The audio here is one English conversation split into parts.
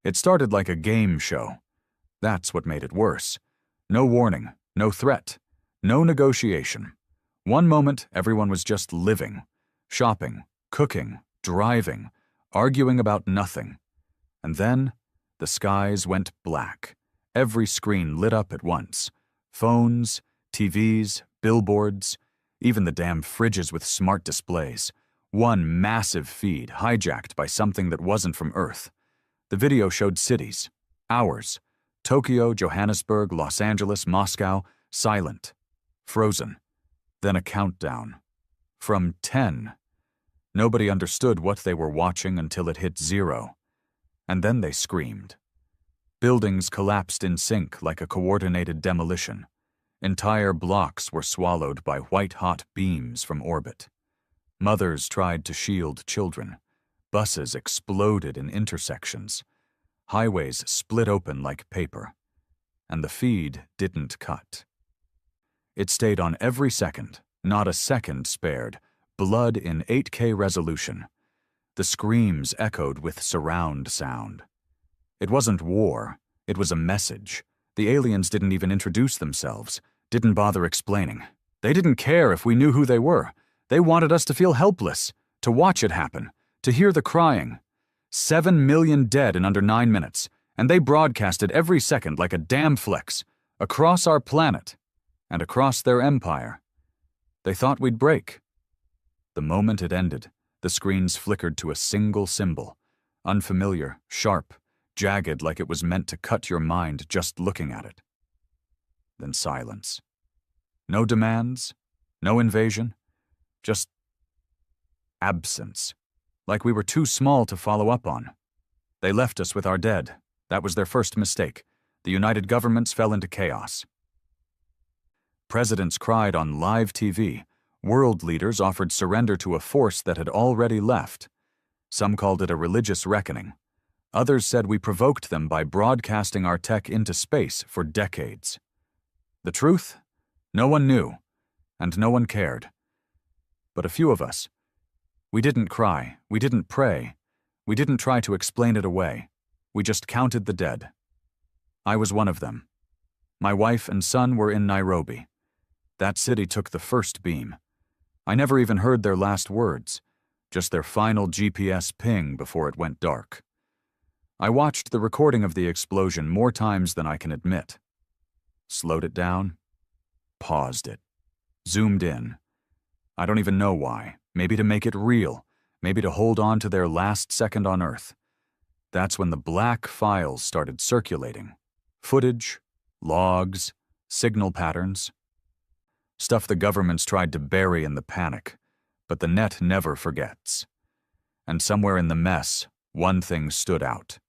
It started like a game show. That's what made it worse. No warning, no threat, no negotiation. One moment, everyone was just living, shopping, cooking, driving, arguing about nothing. And then, the skies went black. Every screen lit up at once. Phones, TVs, billboards, even the damn fridges with smart displays. One massive feed hijacked by something that wasn't from Earth. The video showed cities, ours, Tokyo, Johannesburg, Los Angeles, Moscow, silent, frozen. Then a countdown. From 10. Nobody understood what they were watching until it hit 0. And then they screamed. Buildings collapsed in sync like a coordinated demolition. Entire blocks were swallowed by white-hot beams from orbit. Mothers tried to shield children. Buses exploded in intersections. Highways split open like paper. And the feed didn't cut. It stayed on every second, not a second spared, blood in 8K resolution. The screams echoed with surround sound. It wasn't war, it was a message. The aliens didn't even introduce themselves, didn't bother explaining. They didn't care if we knew who they were. They wanted us to feel helpless, to watch it happen, to hear the crying. 7 million dead in under 9 minutes, and they broadcast it every second like a damn flex, across our planet, and across their empire. They thought we'd break. The moment it ended, the screens flickered to a single symbol, unfamiliar, sharp, jagged like it was meant to cut your mind just looking at it. Then silence. No demands, no invasion, just absence, like we were too small to follow up on. They left us with our dead. That was their first mistake. The United Governments fell into chaos. Presidents cried on live TV. World leaders offered surrender to a force that had already left. Some called it a religious reckoning. Others said we provoked them by broadcasting our tech into space for decades. The truth? No one knew, and no one cared. But a few of us, we didn't cry, we didn't pray, we didn't try to explain it away. We just counted the dead. I was one of them. My wife and son were in Nairobi. That city took the first beam. I never even heard their last words, just their final GPS ping before it went dark. I watched the recording of the explosion more times than I can admit. Slowed it down, paused it, zoomed in. I don't even know why. Maybe to make it real, maybe to hold on to their last second on Earth. That's when the black files started circulating. Footage, logs, signal patterns. Stuff the governments tried to bury in the panic, but the net never forgets. And somewhere in the mess, one thing stood out.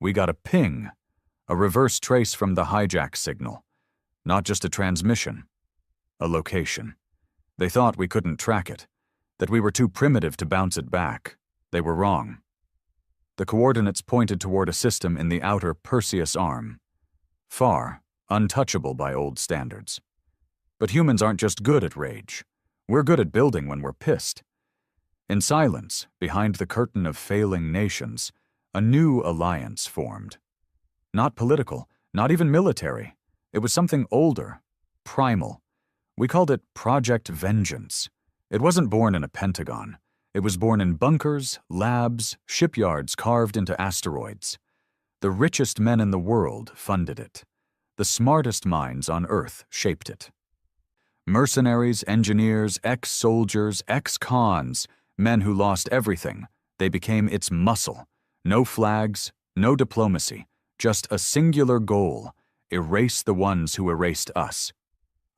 We got a ping, a reverse trace from the hijack signal. Not just a transmission, a location. They thought we couldn't track it, that we were too primitive to bounce it back. They were wrong. The coordinates pointed toward a system in the outer Perseus arm. Far, untouchable by old standards. But humans aren't just good at rage. We're good at building when we're pissed. In silence, behind the curtain of failing nations, a new alliance formed. Not political, not even military. It was something older, primal. We called it Project Vengeance. It wasn't born in a Pentagon. It was born in bunkers, labs, shipyards carved into asteroids. The richest men in the world funded it. The smartest minds on Earth shaped it. Mercenaries, engineers, ex-soldiers, ex-cons, men who lost everything, they became its muscle. No flags, no diplomacy, just a singular goal: erase the ones who erased us.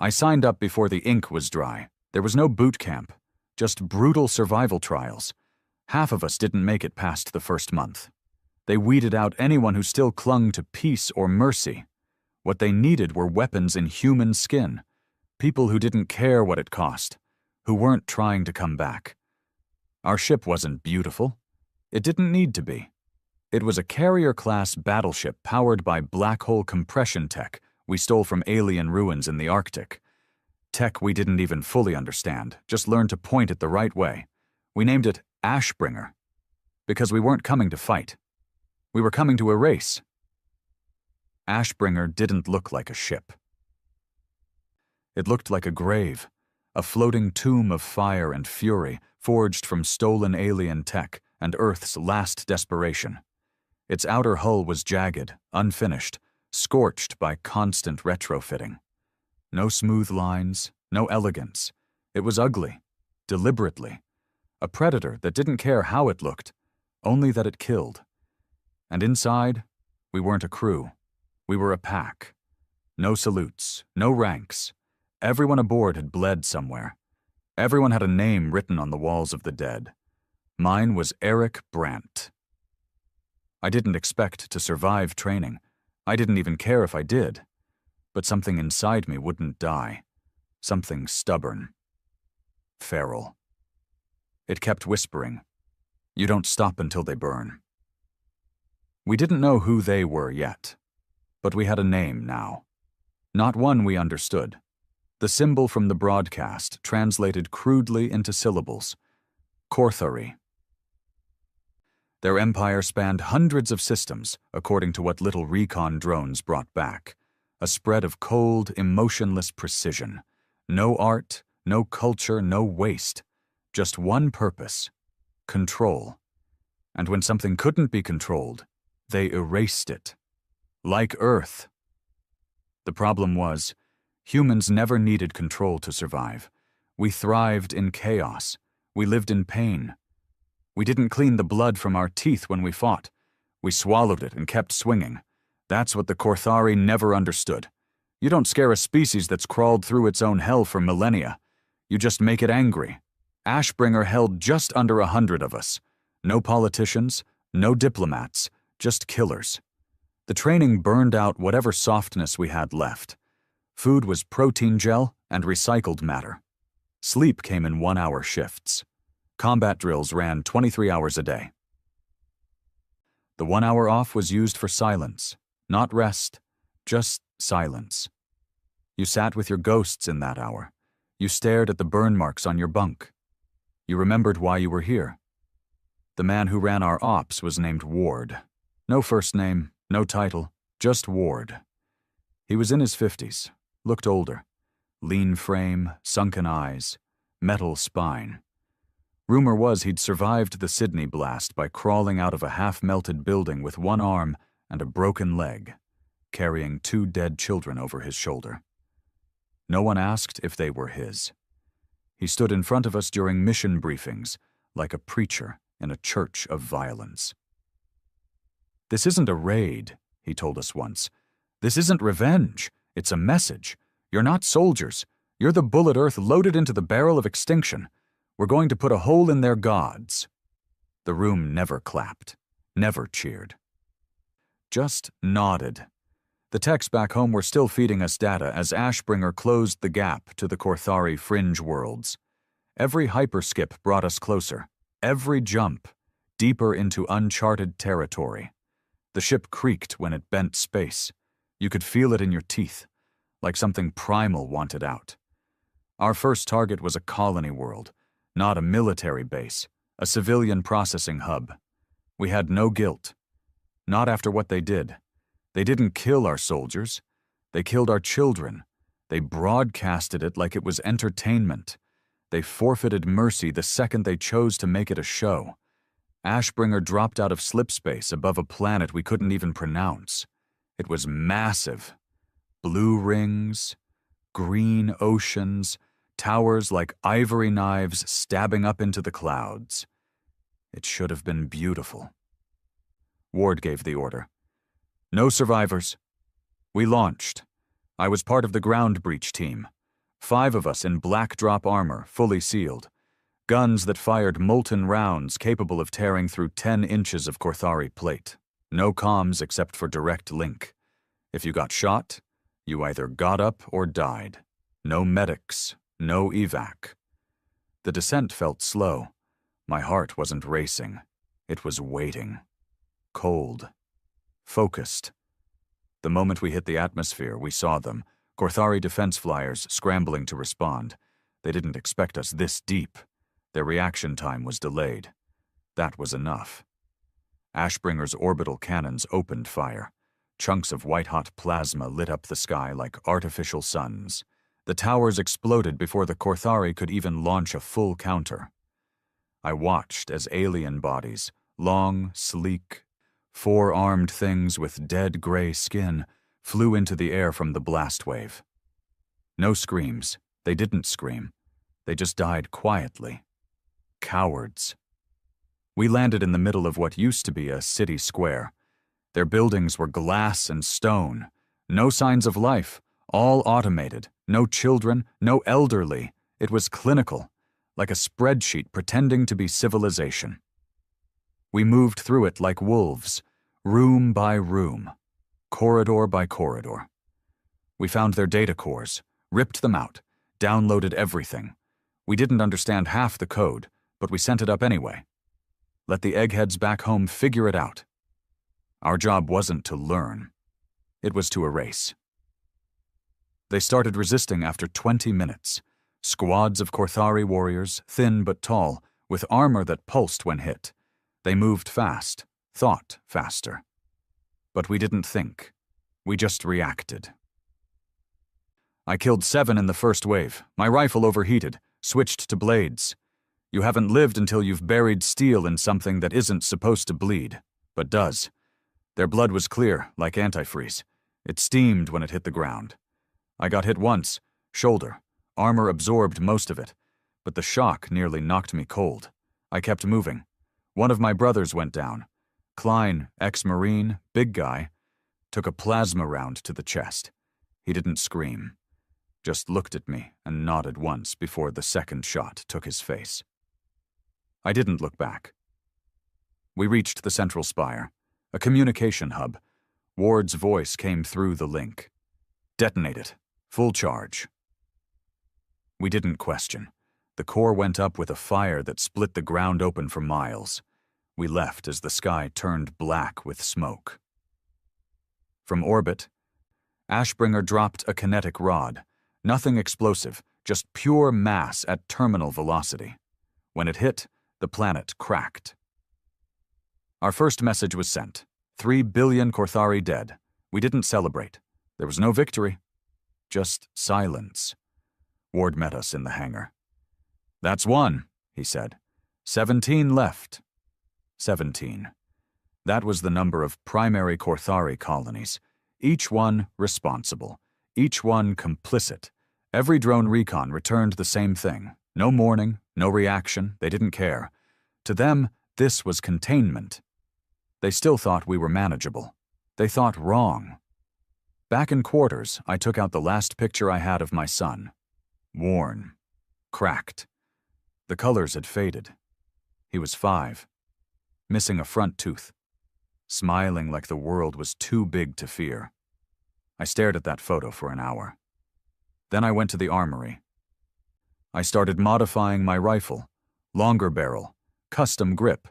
I signed up before the ink was dry. There was no boot camp, just brutal survival trials. Half of us didn't make it past the first month. They weeded out anyone who still clung to peace or mercy. What they needed were weapons in human skin. People who didn't care what it cost, who weren't trying to come back. Our ship wasn't beautiful. It didn't need to be. It was a carrier-class battleship powered by black hole compression tech we stole from alien ruins in the Arctic. Tech we didn't even fully understand, just learned to point it the right way. We named it Ashbringer, because we weren't coming to fight. We were coming to erase. Ashbringer didn't look like a ship. It looked like a grave, a floating tomb of fire and fury forged from stolen alien tech and Earth's last desperation. Its outer hull was jagged, unfinished, scorched by constant retrofitting. No smooth lines, no elegance. It was ugly, deliberately. A predator that didn't care how it looked, only that it killed. And inside, we weren't a crew. We were a pack. No salutes, no ranks. Everyone aboard had bled somewhere. Everyone had a name written on the walls of the dead. Mine was Eric Brandt. I didn't expect to survive training. I didn't even care if I did. But something inside me wouldn't die. Something stubborn. Feral. It kept whispering, "You don't stop until they burn." We didn't know who they were yet, but we had a name now. Not one we understood. The symbol from the broadcast translated crudely into syllables. Korthari. Their empire spanned hundreds of systems, according to what little recon drones brought back. A spread of cold, emotionless precision. No art, no culture, no waste. Just one purpose: control. And when something couldn't be controlled, they erased it. Like Earth. The problem was, humans never needed control to survive. We thrived in chaos. We lived in pain. We didn't clean the blood from our teeth when we fought. We swallowed it and kept swinging. That's what the Korthari never understood. You don't scare a species that's crawled through its own hell for millennia. You just make it angry. Ashbringer held just under 100 of us. No politicians, no diplomats, just killers. The training burned out whatever softness we had left. Food was protein gel and recycled matter. Sleep came in 1-hour shifts. Combat drills ran 23 hours a day. The 1 hour off was used for silence, not rest, just silence. You sat with your ghosts in that hour. You stared at the burn marks on your bunk. You remembered why you were here. The man who ran our ops was named Ward. No first name, no title, just Ward. He was in his 50s, looked older. Lean frame, sunken eyes, metal spine. Rumor was he'd survived the Sydney blast by crawling out of a half-melted building with one arm and a broken leg, carrying 2 dead children over his shoulder. No one asked if they were his. He stood in front of us during mission briefings, like a preacher in a church of violence. "This isn't a raid," he told us once. "This isn't revenge. It's a message. You're not soldiers. You're the bullet Earth loaded into the barrel of extinction. We're going to put a hole in their gods." The room never clapped, never cheered. Just nodded. The techs back home were still feeding us data as Ashbringer closed the gap to the Korthari fringe worlds. Every hyperskip brought us closer. Every jump, deeper into uncharted territory. The ship creaked when it bent space. You could feel it in your teeth, like something primal wanted out. Our first target was a colony world, not a military base, a civilian processing hub. We had no guilt. Not after what they did. They didn't kill our soldiers. They killed our children. They broadcasted it like it was entertainment. They forfeited mercy the second they chose to make it a show. Ashbringer dropped out of slipspace above a planet we couldn't even pronounce. It was massive. Blue rings, green oceans, towers like ivory knives stabbing up into the clouds. It should have been beautiful. Ward gave the order. No survivors. We launched. I was part of the ground breach team. 5 of us in black drop armor, fully sealed. Guns that fired molten rounds capable of tearing through 10 inches of Korthari plate. No comms except for direct link. If you got shot, you either got up or died. No medics, no evac. The descent felt slow. My heart wasn't racing. It was waiting. Cold. Focused. The moment we hit the atmosphere, we saw them, Korthari defense flyers scrambling to respond. They didn't expect us this deep. Their reaction time was delayed. That was enough. Ashbringer's orbital cannons opened fire. Chunks of white-hot plasma lit up the sky like artificial suns. The towers exploded before the Korthari could even launch a full counter. I watched as alien bodies, long, sleek, four-armed things with dead gray skin, flew into the air from the blast wave. No screams. They didn't scream. They just died quietly. Cowards. We landed in the middle of what used to be a city square. Their buildings were glass and stone. No signs of life. All automated. No children, no elderly. It was clinical, like a spreadsheet pretending to be civilization. We moved through it like wolves, room by room, corridor by corridor. We found their data cores, ripped them out, downloaded everything. We didn't understand half the code, but we sent it up anyway. Let the eggheads back home figure it out. Our job wasn't to learn. It was to erase. They started resisting after 20 minutes. Squads of Korthari warriors, thin but tall, with armor that pulsed when hit. They moved fast, thought faster. But we didn't think. We just reacted. I killed 7 in the first wave. My rifle overheated, switched to blades. You haven't lived until you've buried steel in something that isn't supposed to bleed, but does. Their blood was clear, like antifreeze. It steamed when it hit the ground. I got hit once, shoulder. Armor absorbed most of it, but the shock nearly knocked me cold. I kept moving. One of my brothers went down. Klein, ex-Marine, big guy, took a plasma round to the chest. He didn't scream, just looked at me and nodded once before the second shot took his face. I didn't look back. We reached the central spire, a communication hub. Ward's voice came through the link. Detonate it. Full charge. We didn't question. The core went up with a fire that split the ground open for miles. We left as the sky turned black with smoke. From orbit, Ashbringer dropped a kinetic rod. Nothing explosive, just pure mass at terminal velocity. When it hit, the planet cracked. Our first message was sent. 3 billion Korthari dead. We didn't celebrate. There was no victory. Just silence. Ward met us in the hangar. That's 1, he said. 17 left. 17. That was the number of primary Korthari colonies, each one responsible, each one complicit. Every drone recon returned the same thing. No mourning, no reaction, they didn't care. To them, this was containment. They still thought we were manageable. They thought wrong. Back in quarters, I took out the last picture I had of my son. Worn. Cracked. The colors had faded. He was 5. Missing a front tooth. Smiling like the world was too big to fear. I stared at that photo for an hour. Then I went to the armory. I started modifying my rifle. Longer barrel. Custom grip.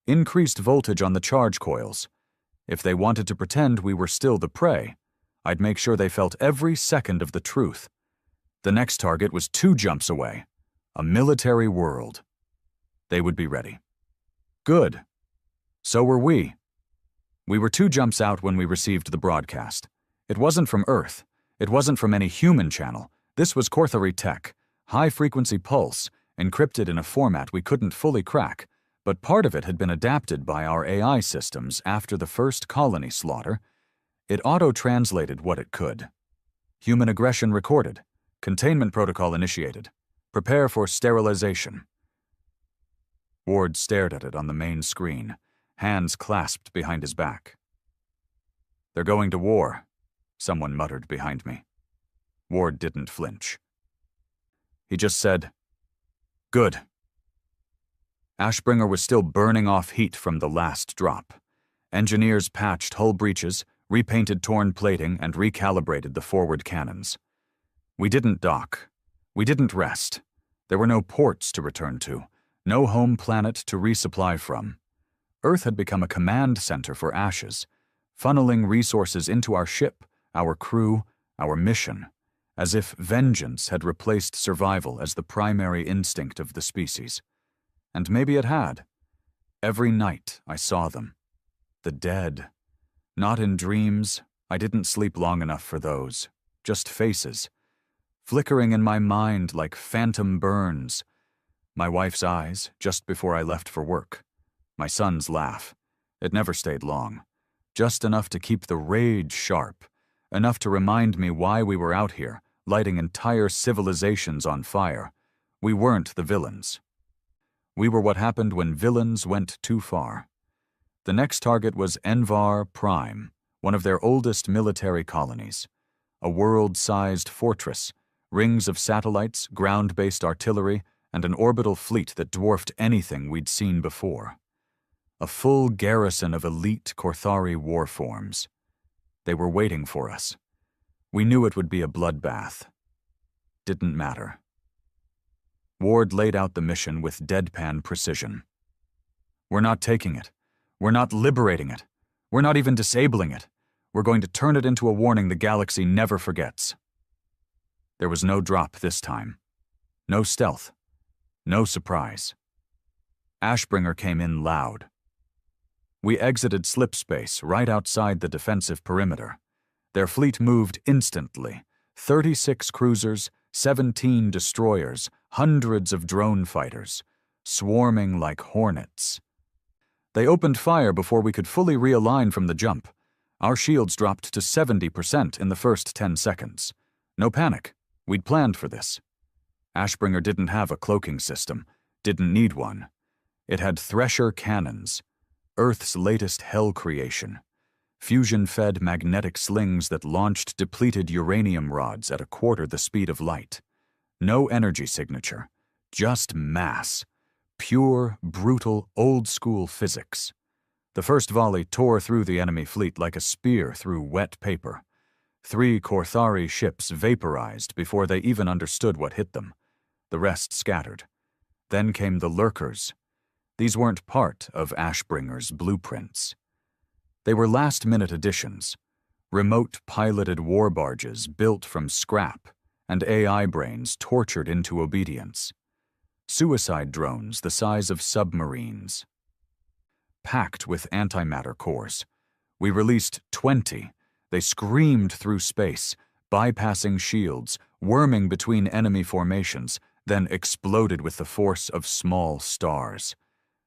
Increased voltage on the charge coils. If they wanted to pretend we were still the prey, I'd make sure they felt every second of the truth. The next target was 2 jumps away. A military world. They would be ready. Good. So were we. We were 2 jumps out when we received the broadcast. It wasn't from Earth. It wasn't from any human channel. This was Korthari tech, high-frequency pulse, encrypted in a format we couldn't fully crack, but part of it had been adapted by our AI systems after the first colony slaughter. It auto-translated what it could. Human aggression recorded. Containment protocol initiated. Prepare for sterilization. Ward stared at it on the main screen, hands clasped behind his back. They're going to war, someone muttered behind me. Ward didn't flinch. He just said, Good. Ashbringer was still burning off heat from the last drop. Engineers patched hull breaches, repainted torn plating, and recalibrated the forward cannons. We didn't dock. We didn't rest. There were no ports to return to, no home planet to resupply from. Earth had become a command center for Ashes, funneling resources into our ship, our crew, our mission, as if vengeance had replaced survival as the primary instinct of the species. And maybe it had. Every night I saw them. The dead. Not in dreams. I didn't sleep long enough for those. Just faces. Flickering in my mind like phantom burns. My wife's eyes, just before I left for work. My son's laugh. It never stayed long. Just enough to keep the rage sharp. Enough to remind me why we were out here, lighting entire civilizations on fire. We weren't the villains. We were what happened when villains went too far. The next target was Envar Prime, one of their oldest military colonies. A world-sized fortress, rings of satellites, ground-based artillery, and an orbital fleet that dwarfed anything we'd seen before. A full garrison of elite Korthari warforms. They were waiting for us. We knew it would be a bloodbath. Didn't matter. Ward laid out the mission with deadpan precision. We're not taking it. We're not liberating it. We're not even disabling it. We're going to turn it into a warning the galaxy never forgets. There was no drop this time. No stealth. No surprise. Ashbringer came in loud. We exited slipspace right outside the defensive perimeter. Their fleet moved instantly. 36 cruisers, 17 destroyers, hundreds of drone fighters, swarming like hornets. They opened fire before we could fully realign from the jump. Our shields dropped to 70% in the first 10 seconds. No panic. We'd planned for this. Ashbringer didn't have a cloaking system, didn't need one. It had Thresher cannons, Earth's latest hell creation. Fusion-fed magnetic slings that launched depleted uranium rods at a quarter the speed of light. No energy signature, just mass. Pure, brutal, old-school physics. The first volley tore through the enemy fleet like a spear through wet paper. 3 Korthari ships vaporized before they even understood what hit them. The rest scattered. Then came the lurkers. These weren't part of Ashbringer's blueprints. They were last-minute additions. Remote piloted war barges built from scrap and AI brains tortured into obedience. Suicide drones the size of submarines. Packed with antimatter cores. We released 20. They screamed through space, bypassing shields, worming between enemy formations, then exploded with the force of small stars.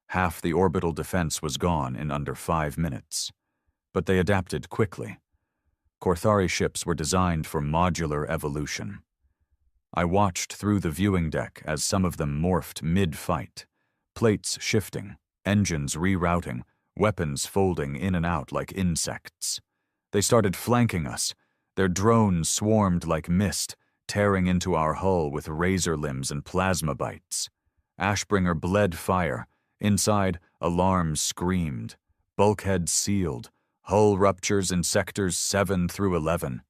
Half the orbital defense was gone in under 5 minutes. But they adapted quickly. Korthari ships were designed for modular evolution. I watched through the viewing deck as some of them morphed mid-fight, plates shifting, engines rerouting, weapons folding in and out like insects. They started flanking us. Their drones swarmed like mist, tearing into our hull with razor limbs and plasma bites. Ashbringer bled fire. Inside, alarms screamed. Bulkheads sealed. Hull ruptures in sectors 7 through 11.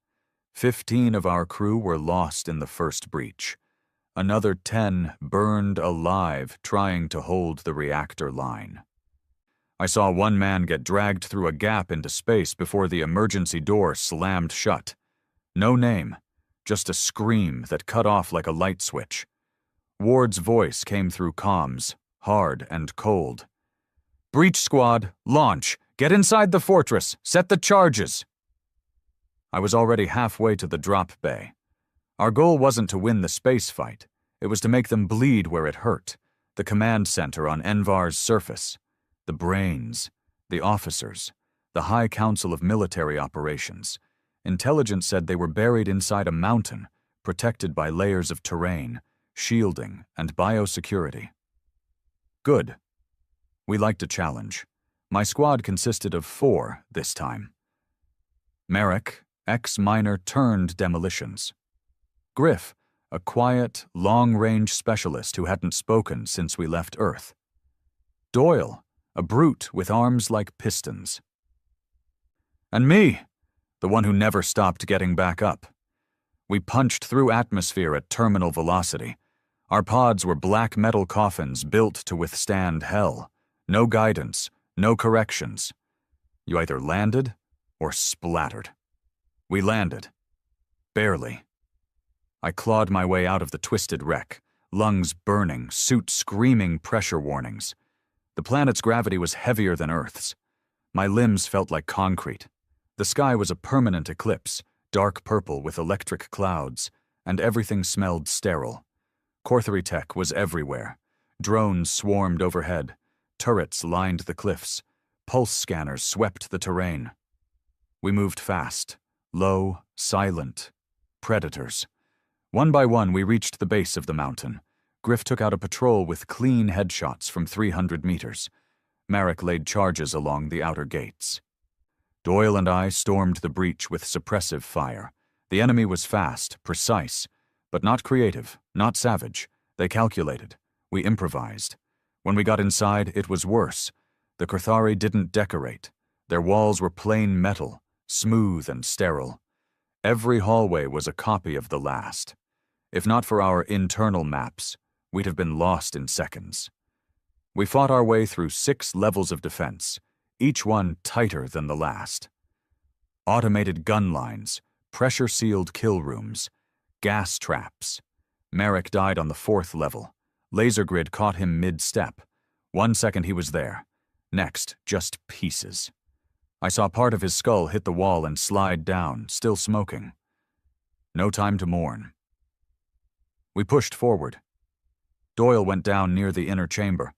15 of our crew were lost in the first breach. Another 10 burned alive trying to hold the reactor line. I saw one man get dragged through a gap into space before the emergency door slammed shut. No name, just a scream that cut off like a light switch. Ward's voice came through comms, hard and cold. "Breach squad, launch! Get inside the fortress! Set the charges!" I was already halfway to the drop bay. Our goal wasn't to win the space fight. It was to make them bleed where it hurt. The command center on Envar's surface. The brains. The officers. The High Council of Military Operations. Intelligence said they were buried inside a mountain, protected by layers of terrain, shielding, and biosecurity. Good. We liked a challenge. My squad consisted of 4 this time. Merrick, ex-miner turned demolitions. Griff, a quiet, long-range specialist who hadn't spoken since we left Earth. Doyle, a brute with arms like pistons. And me, the one who never stopped getting back up. We punched through atmosphere at terminal velocity. Our pods were black metal coffins built to withstand hell. No guidance, no corrections. You either landed or splattered. We landed. Barely. I clawed my way out of the twisted wreck, lungs burning, suit screaming pressure warnings. The planet's gravity was heavier than Earth's. My limbs felt like concrete. The sky was a permanent eclipse, dark purple with electric clouds, and everything smelled sterile. Korthari tech was everywhere. Drones swarmed overhead. Turrets lined the cliffs. Pulse scanners swept the terrain. We moved fast, low, silent. Predators. One by one, we reached the base of the mountain. Griff took out a patrol with clean headshots from 300 meters. Marek laid charges along the outer gates. Doyle and I stormed the breach with suppressive fire. The enemy was fast, precise, but not creative, not savage. They calculated. We improvised. When we got inside, it was worse. The Korthari didn't decorate. Their walls were plain metal, smooth and sterile. Every hallway was a copy of the last. If not for our internal maps, we'd have been lost in seconds. We fought our way through 6 levels of defense, each one tighter than the last. Automated gun lines, pressure-sealed kill rooms, gas traps. Marek died on the 4th level. Laser grid caught him mid-step. 1 second he was there. Next, just pieces. I saw part of his skull hit the wall and slide down, still smoking. No time to mourn. We pushed forward. Doyle went down near the inner chamber,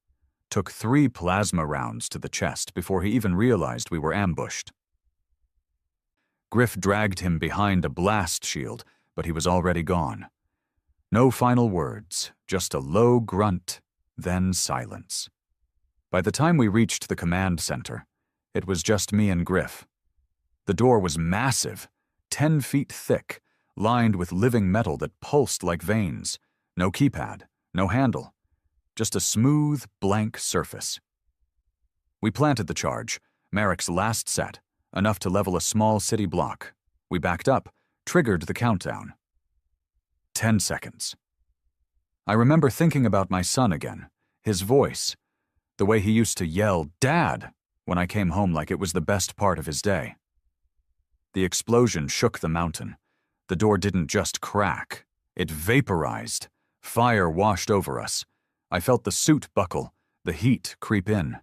took 3 plasma rounds to the chest before he even realized we were ambushed. Griff dragged him behind a blast shield, but he was already gone. No final words, just a low grunt, then silence. By the time we reached the command center, it was just me and Griff. The door was massive, 10 feet thick, lined with living metal that pulsed like veins. No keypad, no handle, just a smooth, blank surface. We planted the charge, Marek's last set, enough to level a small city block. We backed up, triggered the countdown. 10 seconds. I remember thinking about my son again, his voice, the way he used to yell, "Dad!" when I came home like it was the best part of his day. The explosion shook the mountain. The door didn't just crack, it vaporized. Fire washed over us. I felt the suit buckle, the heat creep in.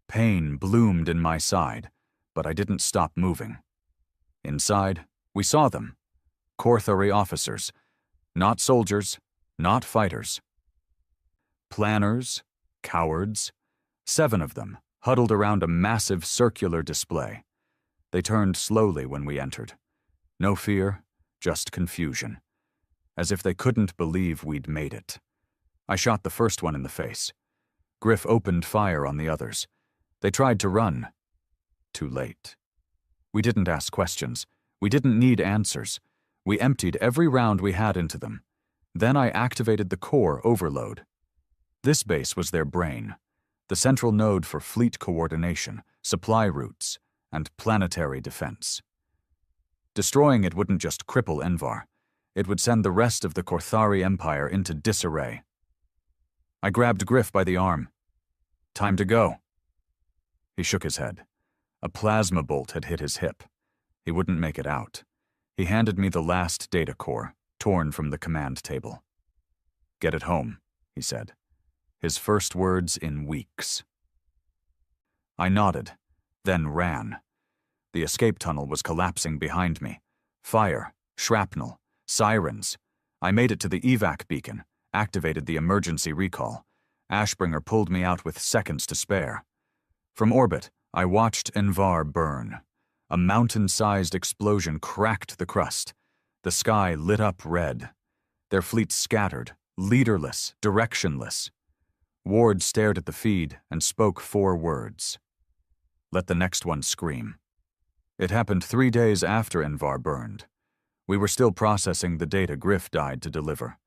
Pain bloomed in my side, but I didn't stop moving. Inside, we saw them. Korthari officers. Not soldiers, not fighters. Planners, cowards. 7 of them, huddled around a massive circular display. They turned slowly when we entered. No fear, just confusion. As if they couldn't believe we'd made it. I shot the first one in the face. Griff opened fire on the others. They tried to run. Too late. We didn't ask questions. We didn't need answers. We emptied every round we had into them. Then I activated the core overload. This base was their brain, the central node for fleet coordination, supply routes, and planetary defense. Destroying it wouldn't just cripple Envar. It would send the rest of the Korthari Empire into disarray. I grabbed Griff by the arm. "Time to go." He shook his head. A plasma bolt had hit his hip. He wouldn't make it out. He handed me the last data core, torn from the command table. "Get it home," he said. His first words in weeks. I nodded, then ran. The escape tunnel was collapsing behind me. Fire, shrapnel, sirens. I made it to the evac beacon, activated the emergency recall. Ashbringer pulled me out with seconds to spare. From orbit, I watched Envar burn. A mountain-sized explosion cracked the crust. The sky lit up red. Their fleet scattered, leaderless, directionless. Ward stared at the feed and spoke 4 words. "Let the next one scream." It happened 3 days after Envar burned. We were still processing the data Griff died to deliver.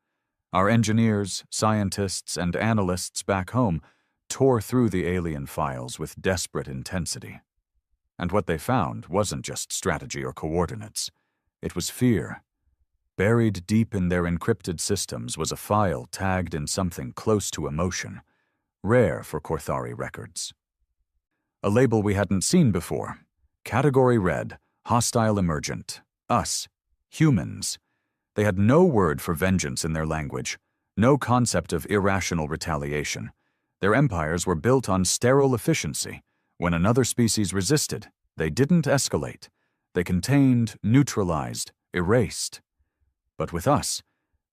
Our engineers, scientists, and analysts back home tore through the alien files with desperate intensity. And what they found wasn't just strategy or coordinates. It was fear. Buried deep in their encrypted systems was a file tagged in something close to emotion, rare for Korthari records. A label we hadn't seen before. Category Red, Hostile Emergent. Us. Humans. They had no word for vengeance in their language, no concept of irrational retaliation. Their empires were built on sterile efficiency, When another species resisted, they didn't escalate. They contained, neutralized, erased. But with us,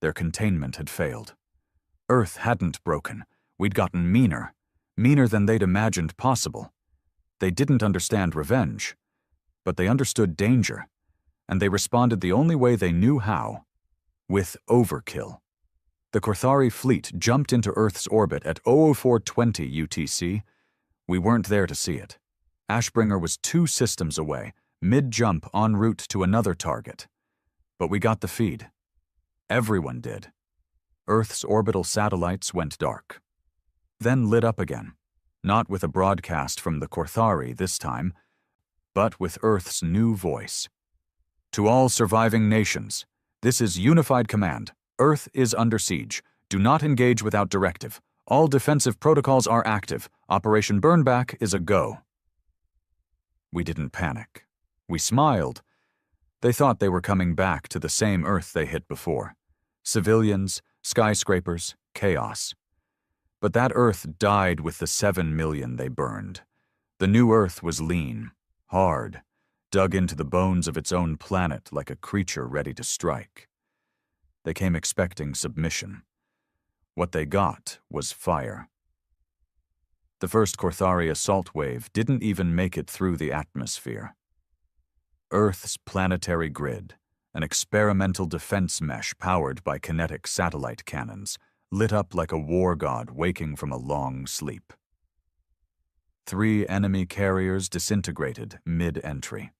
their containment had failed. Earth hadn't broken. We'd gotten meaner than they'd imagined possible. They didn't understand revenge, but they understood danger, and they responded the only way they knew how, with overkill. The Korthari fleet jumped into Earth's orbit at 00420 UTC. We weren't there to see it. Ashbringer was 2 systems away, mid-jump en route to another target. But we got the feed. Everyone did. Earth's orbital satellites went dark. Then lit up again, not with a broadcast from the Korthari this time, but with Earth's new voice. To all surviving nations, this is unified command. Earth is under siege. Do not engage without directive. All defensive protocols are active. Operation Burnback is a go. We didn't panic. We smiled. They thought they were coming back to the same Earth they hit before. Civilians, skyscrapers, chaos. But that Earth died with the 7 million they burned. The new Earth was lean, hard, dug into the bones of its own planet like a creature ready to strike. They came expecting submission. What they got was fire. The first Korthari assault wave didn't even make it through the atmosphere. Earth's planetary grid, an experimental defense mesh powered by kinetic satellite cannons, lit up like a war god waking from a long sleep. 3 enemy carriers disintegrated mid-entry.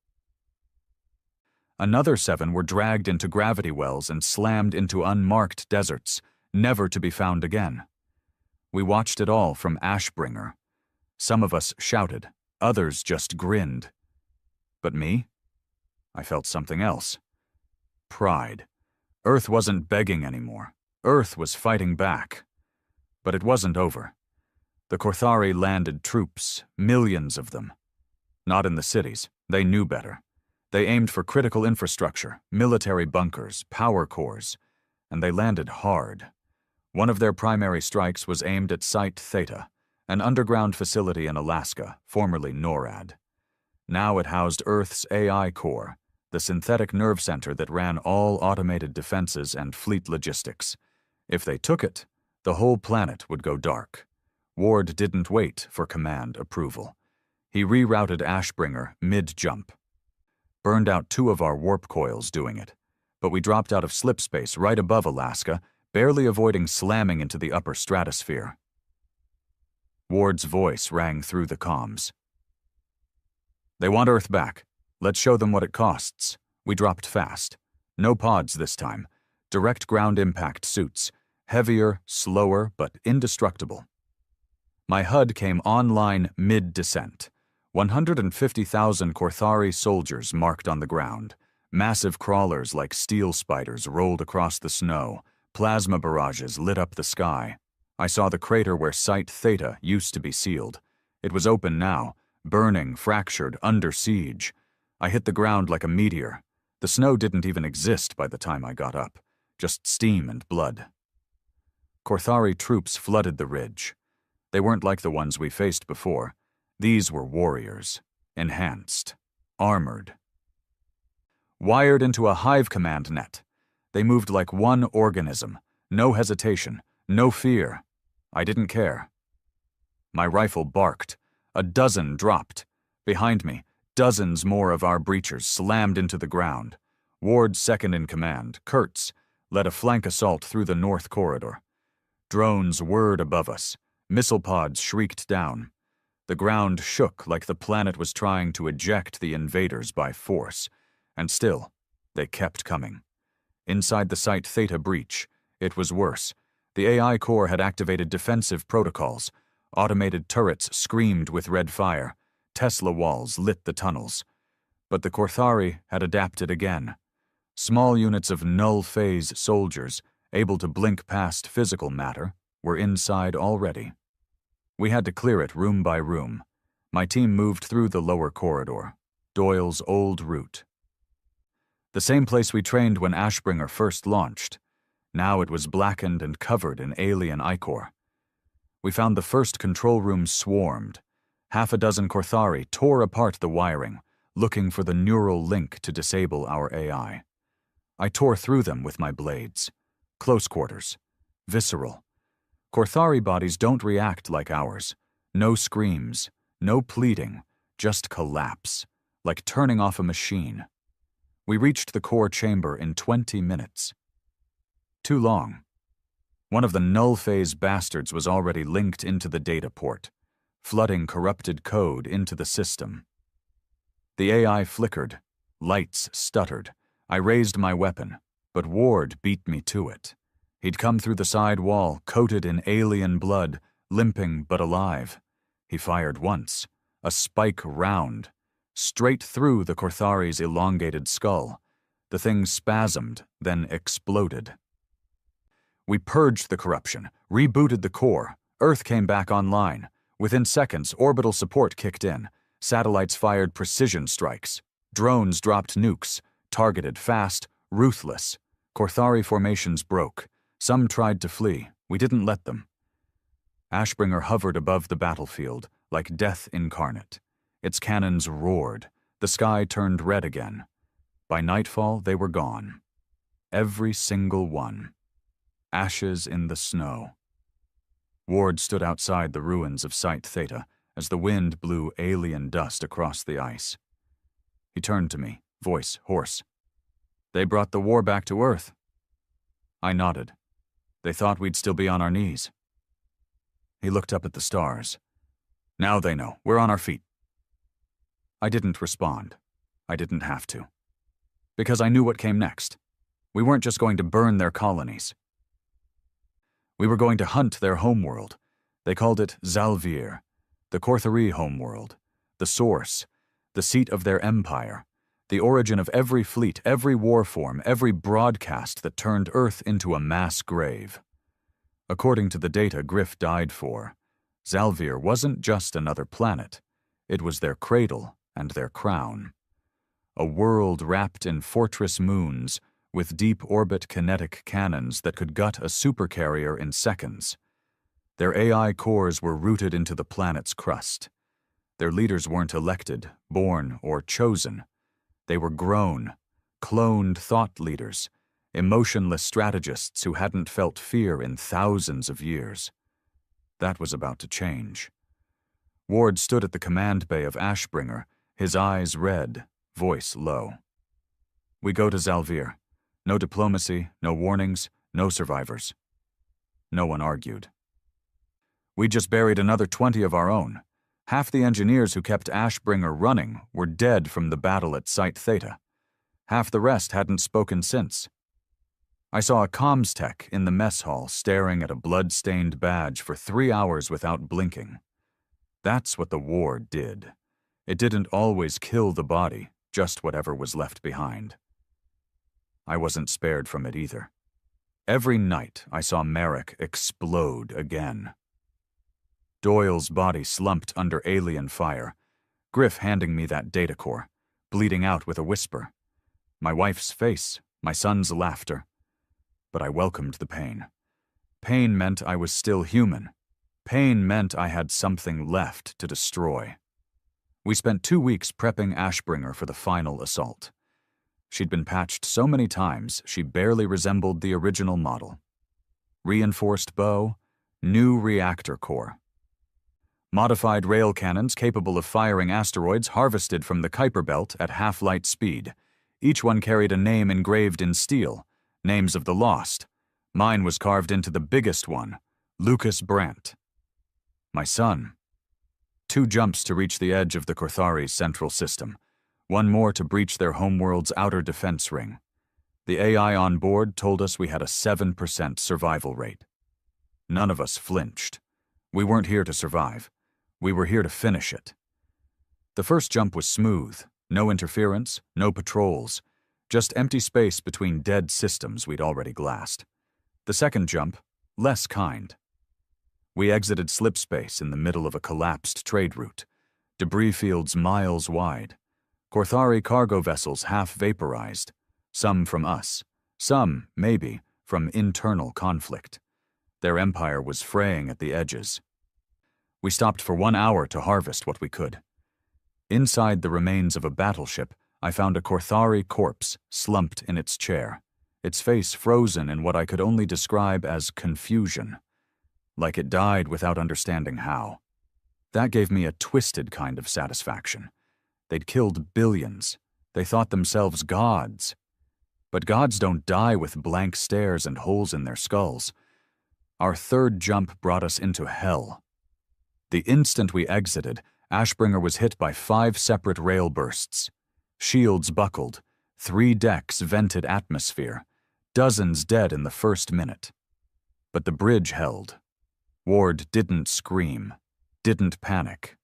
Another 7 were dragged into gravity wells and slammed into unmarked deserts, never to be found again. We watched it all from Ashbringer. Some of us shouted, others just grinned. But me? I felt something else. Pride. Earth wasn't begging anymore. Earth was fighting back. But it wasn't over. The Korthari landed troops, millions of them. Not in the cities. They knew better. They aimed for critical infrastructure, military bunkers, power cores, and they landed hard. One of their primary strikes was aimed at Site Theta, an underground facility in Alaska, formerly NORAD. Now it housed Earth's AI core, the synthetic nerve center that ran all automated defenses and fleet logistics. If they took it, the whole planet would go dark. Ward didn't wait for command approval. He rerouted Ashbringer mid-jump. Burned out 2 of our warp coils doing it, but we dropped out of slip space right above Alaska, barely avoiding slamming into the upper stratosphere. Ward's voice rang through the comms. They want Earth back. Let's show them what it costs. We dropped fast. No pods this time. Direct ground impact suits. Heavier, slower, but indestructible. My HUD came online mid-descent. 150,000 Korthari soldiers marked on the ground. Massive crawlers like steel spiders rolled across the snow. Plasma barrages lit up the sky. I saw the crater where Site Theta used to be sealed. It was open now, burning, fractured, under siege. I hit the ground like a meteor. The snow didn't even exist by the time I got up. Just steam and blood. Korthari troops flooded the ridge. They weren't like the ones we faced before. These were warriors, enhanced, armored. Wired into a hive command net. They moved like one organism, no hesitation, no fear. I didn't care. My rifle barked. A dozen dropped. Behind me, dozens more of our breachers slammed into the ground. Ward's second in command, Kurtz, led a flank assault through the north corridor. Drones whirred above us. Missile pods shrieked down. The ground shook like the planet was trying to eject the invaders by force. And still, they kept coming. Inside the Site Theta breach, it was worse. The AI core had activated defensive protocols. Automated turrets screamed with red fire. Tesla walls lit the tunnels. But the Korthari had adapted again. Small units of null-phase soldiers, able to blink past physical matter, were inside already. We had to clear it room by room. My team moved through the lower corridor, Doyle's old route. The same place we trained when Ashbringer first launched. Now it was blackened and covered in alien ichor. We found the first control room swarmed. Half a dozen Korthari tore apart the wiring, looking for the neural link to disable our AI. I tore through them with my blades. Close quarters. Visceral. Korthari bodies don't react like ours. No screams, no pleading, just collapse, like turning off a machine. We reached the core chamber in 20 minutes. Too long. One of the null-phase bastards was already linked into the data port, flooding corrupted code into the system. The AI flickered. Lights stuttered. I raised my weapon, but Ward beat me to it. He'd come through the side wall, coated in alien blood, limping but alive. He fired once, a spike round, straight through the Korthari's elongated skull. The thing spasmed, then exploded. We purged the corruption, rebooted the core. Earth came back online. Within seconds, orbital support kicked in. Satellites fired precision strikes. Drones dropped nukes, targeted fast, ruthless. Korthari formations broke. Some tried to flee. We didn't let them. Ashbringer hovered above the battlefield, like death incarnate. Its cannons roared. The sky turned red again. By nightfall, they were gone. Every single one. Ashes in the snow. Ward stood outside the ruins of Site Theta as the wind blew alien dust across the ice. He turned to me, voice hoarse. "They brought the war back to Earth." I nodded. "They thought we'd still be on our knees." He looked up at the stars. "Now they know. We're on our feet." I didn't respond. I didn't have to. Because I knew what came next. We weren't just going to burn their colonies. We were going to hunt their homeworld. They called it Zalvir, the Korthari homeworld, the source, the seat of their empire, the origin of every fleet, every war form, every broadcast that turned Earth into a mass grave. According to the data Griff died for, Zalvir wasn't just another planet. It was their cradle and their crown. A world wrapped in fortress moons, with deep orbit kinetic cannons that could gut a supercarrier in seconds. Their AI cores were rooted into the planet's crust. Their leaders weren't elected, born, or chosen. They were grown, cloned thought leaders, emotionless strategists who hadn't felt fear in thousands of years. That was about to change. Ward stood at the command bay of Ashbringer, his eyes red, voice low. "We go to Zalvir. No diplomacy, no warnings, no survivors." No one argued. We just buried another 20 of our own. Half the engineers who kept Ashbringer running were dead from the battle at Site Theta. Half the rest hadn't spoken since. I saw a comms tech in the mess hall staring at a blood-stained badge for 3 hours without blinking. That's what the war did. It didn't always kill the body, just whatever was left behind. I wasn't spared from it either. Every night I saw Merrick explode again. Doyle's body slumped under alien fire, Griff handing me that data core, bleeding out with a whisper. My wife's face, my son's laughter. But I welcomed the pain. Pain meant I was still human. Pain meant I had something left to destroy. We spent 2 weeks prepping Ashbringer for the final assault. She'd been patched so many times she barely resembled the original model. Reinforced bow, new reactor core. Modified rail cannons capable of firing asteroids harvested from the Kuiper Belt at half-light speed. Each one carried a name engraved in steel, names of the lost. Mine was carved into the biggest one, Lucas Brandt. My son. 2 jumps to reach the edge of the Korthari's central system. 1 more to breach their homeworld's outer defense ring. The AI on board told us we had a 7% survival rate. None of us flinched. We weren't here to survive. We were here to finish it. The first jump was smooth. No interference, no patrols. Just empty space between dead systems we'd already glassed. The second jump, less kind. We exited slip space in the middle of a collapsed trade route. Debris fields miles wide. Korthari cargo vessels half vaporized. Some from us. Some, maybe, from internal conflict. Their empire was fraying at the edges. We stopped for 1 hour to harvest what we could. Inside the remains of a battleship, I found a Korthari corpse slumped in its chair, its face frozen in what I could only describe as confusion, like it died without understanding how. That gave me a twisted kind of satisfaction. They'd killed billions. They thought themselves gods. But gods don't die with blank stares and holes in their skulls. Our third jump brought us into hell. The instant we exited, Ashbringer was hit by 5 separate rail bursts. Shields buckled, 3 decks vented atmosphere, dozens dead in the first minute. But the bridge held. Ward didn't scream, didn't panic.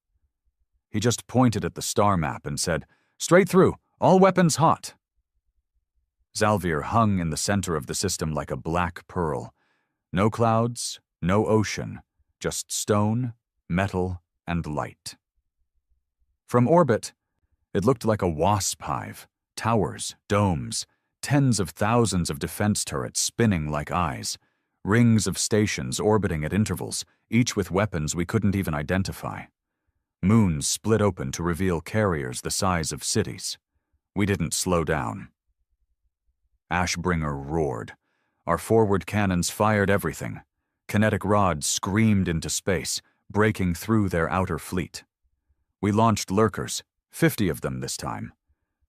He just pointed at the star map and said, "Straight through, all weapons hot." Zalvir hung in the center of the system like a black pearl. No clouds, no ocean, just stone, metal, and light. From orbit, it looked like a wasp hive, towers, domes, tens of thousands of defense turrets spinning like eyes, rings of stations orbiting at intervals, each with weapons we couldn't even identify. Moons split open to reveal carriers the size of cities. We didn't slow down. Ashbringer roared. Our forward cannons fired everything. Kinetic rods screamed into space, breaking through their outer fleet. We launched lurkers, 50 of them this time.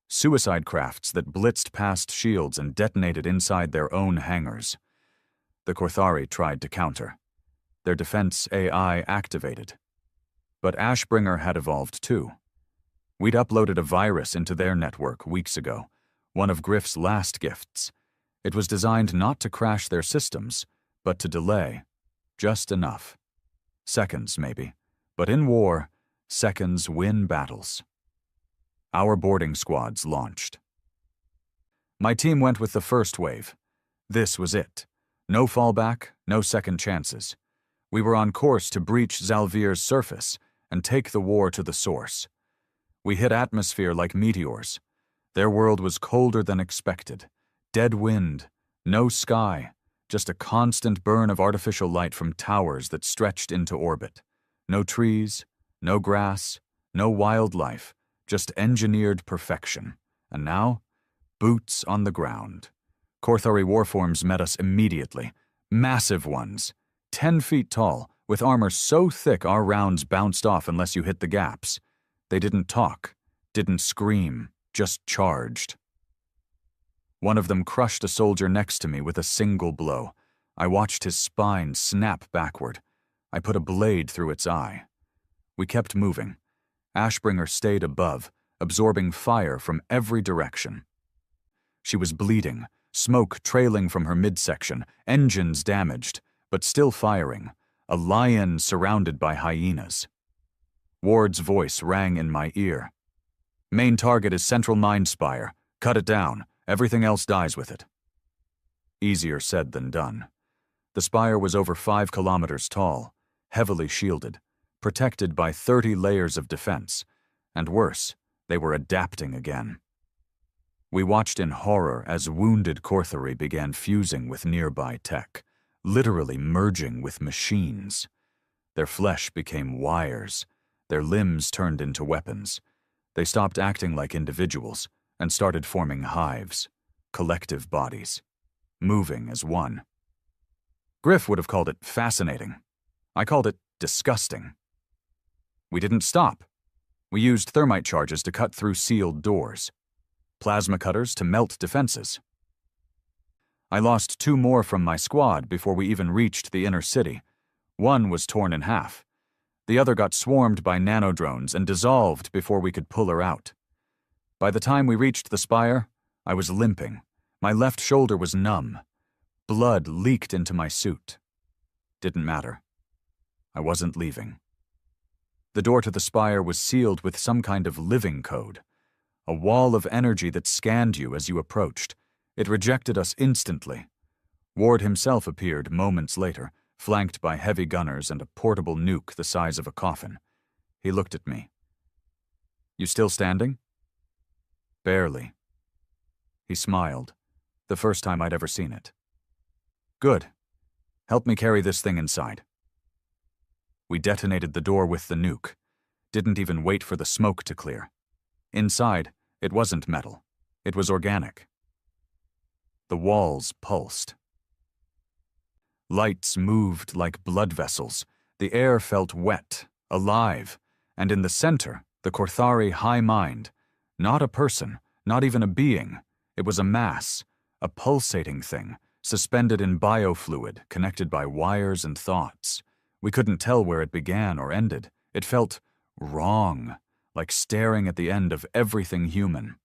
Suicide crafts that blitzed past shields and detonated inside their own hangars. The Korthari tried to counter. Their defense AI activated. But Ashbringer had evolved too. We'd uploaded a virus into their network weeks ago, one of Griff's last gifts. It was designed not to crash their systems, but to delay. Just enough. Seconds, maybe. But in war, seconds win battles. Our boarding squads launched. My team went with the first wave. This was it. No fallback, no second chances. We were on course to breach Zalvir's surface and take the war to the source. We hit atmosphere like meteors. Their world was colder than expected. Dead wind, no sky, just a constant burn of artificial light from towers that stretched into orbit. No trees, no grass, no wildlife, just engineered perfection. And now, boots on the ground. Korthari warforms met us immediately. Massive ones, 10 feet tall, with armor so thick our rounds bounced off unless you hit the gaps. They didn't talk, didn't scream, just charged. One of them crushed a soldier next to me with a single blow. I watched his spine snap backward. I put a blade through its eye. We kept moving. Ashbringer stayed above, absorbing fire from every direction. She was bleeding, smoke trailing from her midsection, engines damaged, but still firing, a lion surrounded by hyenas. Ward's voice rang in my ear. "Main target is Central Mind Spire. Cut it down. Everything else dies with it." Easier said than done. The spire was over 5 kilometers tall, heavily shielded, protected by 30 layers of defense, and worse, they were adapting again. We watched in horror as wounded Korthari began fusing with nearby tech, literally merging with machines. Their flesh became wires, their limbs turned into weapons. They stopped acting like individuals and started forming hives, collective bodies, moving as one. Griff would have called it fascinating. I called it disgusting. We didn't stop. We used thermite charges to cut through sealed doors, plasma cutters to melt defenses. I lost 2 more from my squad before we even reached the inner city. One was torn in half. The other got swarmed by nanodrones and dissolved before we could pull her out. By the time we reached the spire, I was limping. My left shoulder was numb. Blood leaked into my suit. Didn't matter. I wasn't leaving. The door to the spire was sealed with some kind of living code, a wall of energy that scanned you as you approached. It rejected us instantly. Ward himself appeared moments later, flanked by heavy gunners and a portable nuke the size of a coffin. He looked at me. "You still standing?" "Barely." He smiled, the first time I'd ever seen it. "Good. Help me carry this thing inside." We detonated the door with the nuke. Didn't even wait for the smoke to clear. Inside, it wasn't metal. It was organic. The walls pulsed. Lights moved like blood vessels. The air felt wet, alive, and in the center, the Korthari high mind. Not a person, not even a being. It was a mass, a pulsating thing, suspended in biofluid, connected by wires and thoughts. We couldn't tell where it began or ended. It felt wrong, like staring at the end of everything human.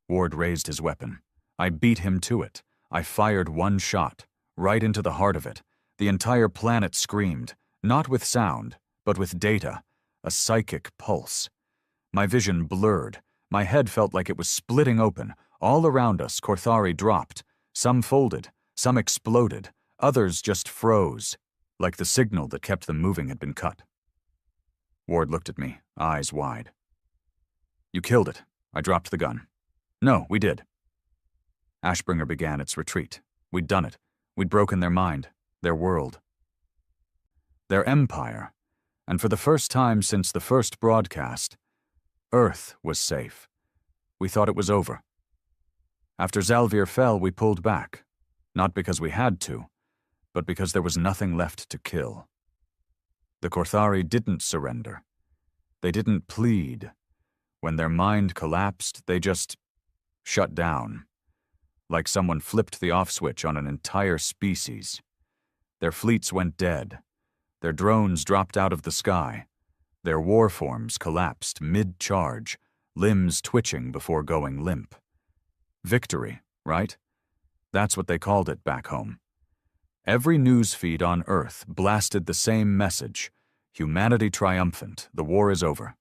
Ward raised his weapon. I beat him to it. I fired one shot, right into the heart of it. The entire planet screamed, not with sound, but with data, a psychic pulse. My vision blurred. My head felt like it was splitting open. All around us, Korthari dropped. Some folded, some exploded, others just froze, like the signal that kept them moving had been cut. Ward looked at me, eyes wide. You killed it. I dropped the gun. No, we did. Ashbringer began its retreat. We'd done it. We'd broken their mind, their world, their empire, and for the first time since the first broadcast, Earth was safe. We thought it was over. After Zalvir fell, we pulled back, not because we had to, but because there was nothing left to kill. The Korthari didn't surrender. They didn't plead. When their mind collapsed, they just shut down, like someone flipped the off switch on an entire species. Their fleets went dead. Their drones dropped out of the sky. Their war forms collapsed mid-charge, limbs twitching before going limp. Victory, right? That's what they called it back home. Every news feed on Earth blasted the same message. Humanity triumphant, the war is over.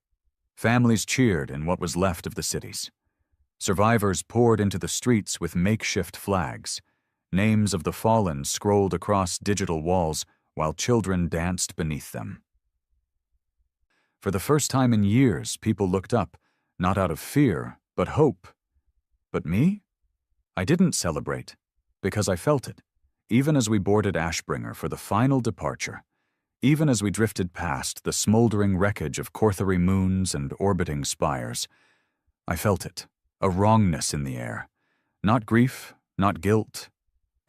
Families cheered in what was left of the cities. Survivors poured into the streets with makeshift flags. Names of the fallen scrolled across digital walls while children danced beneath them. For the first time in years, people looked up, not out of fear, but hope. But me? I didn't celebrate, because I felt it, even as we boarded Ashbringer for the final departure, even as we drifted past the smoldering wreckage of Korthari moons and orbiting spires. I felt it, a wrongness in the air. Not grief, not guilt,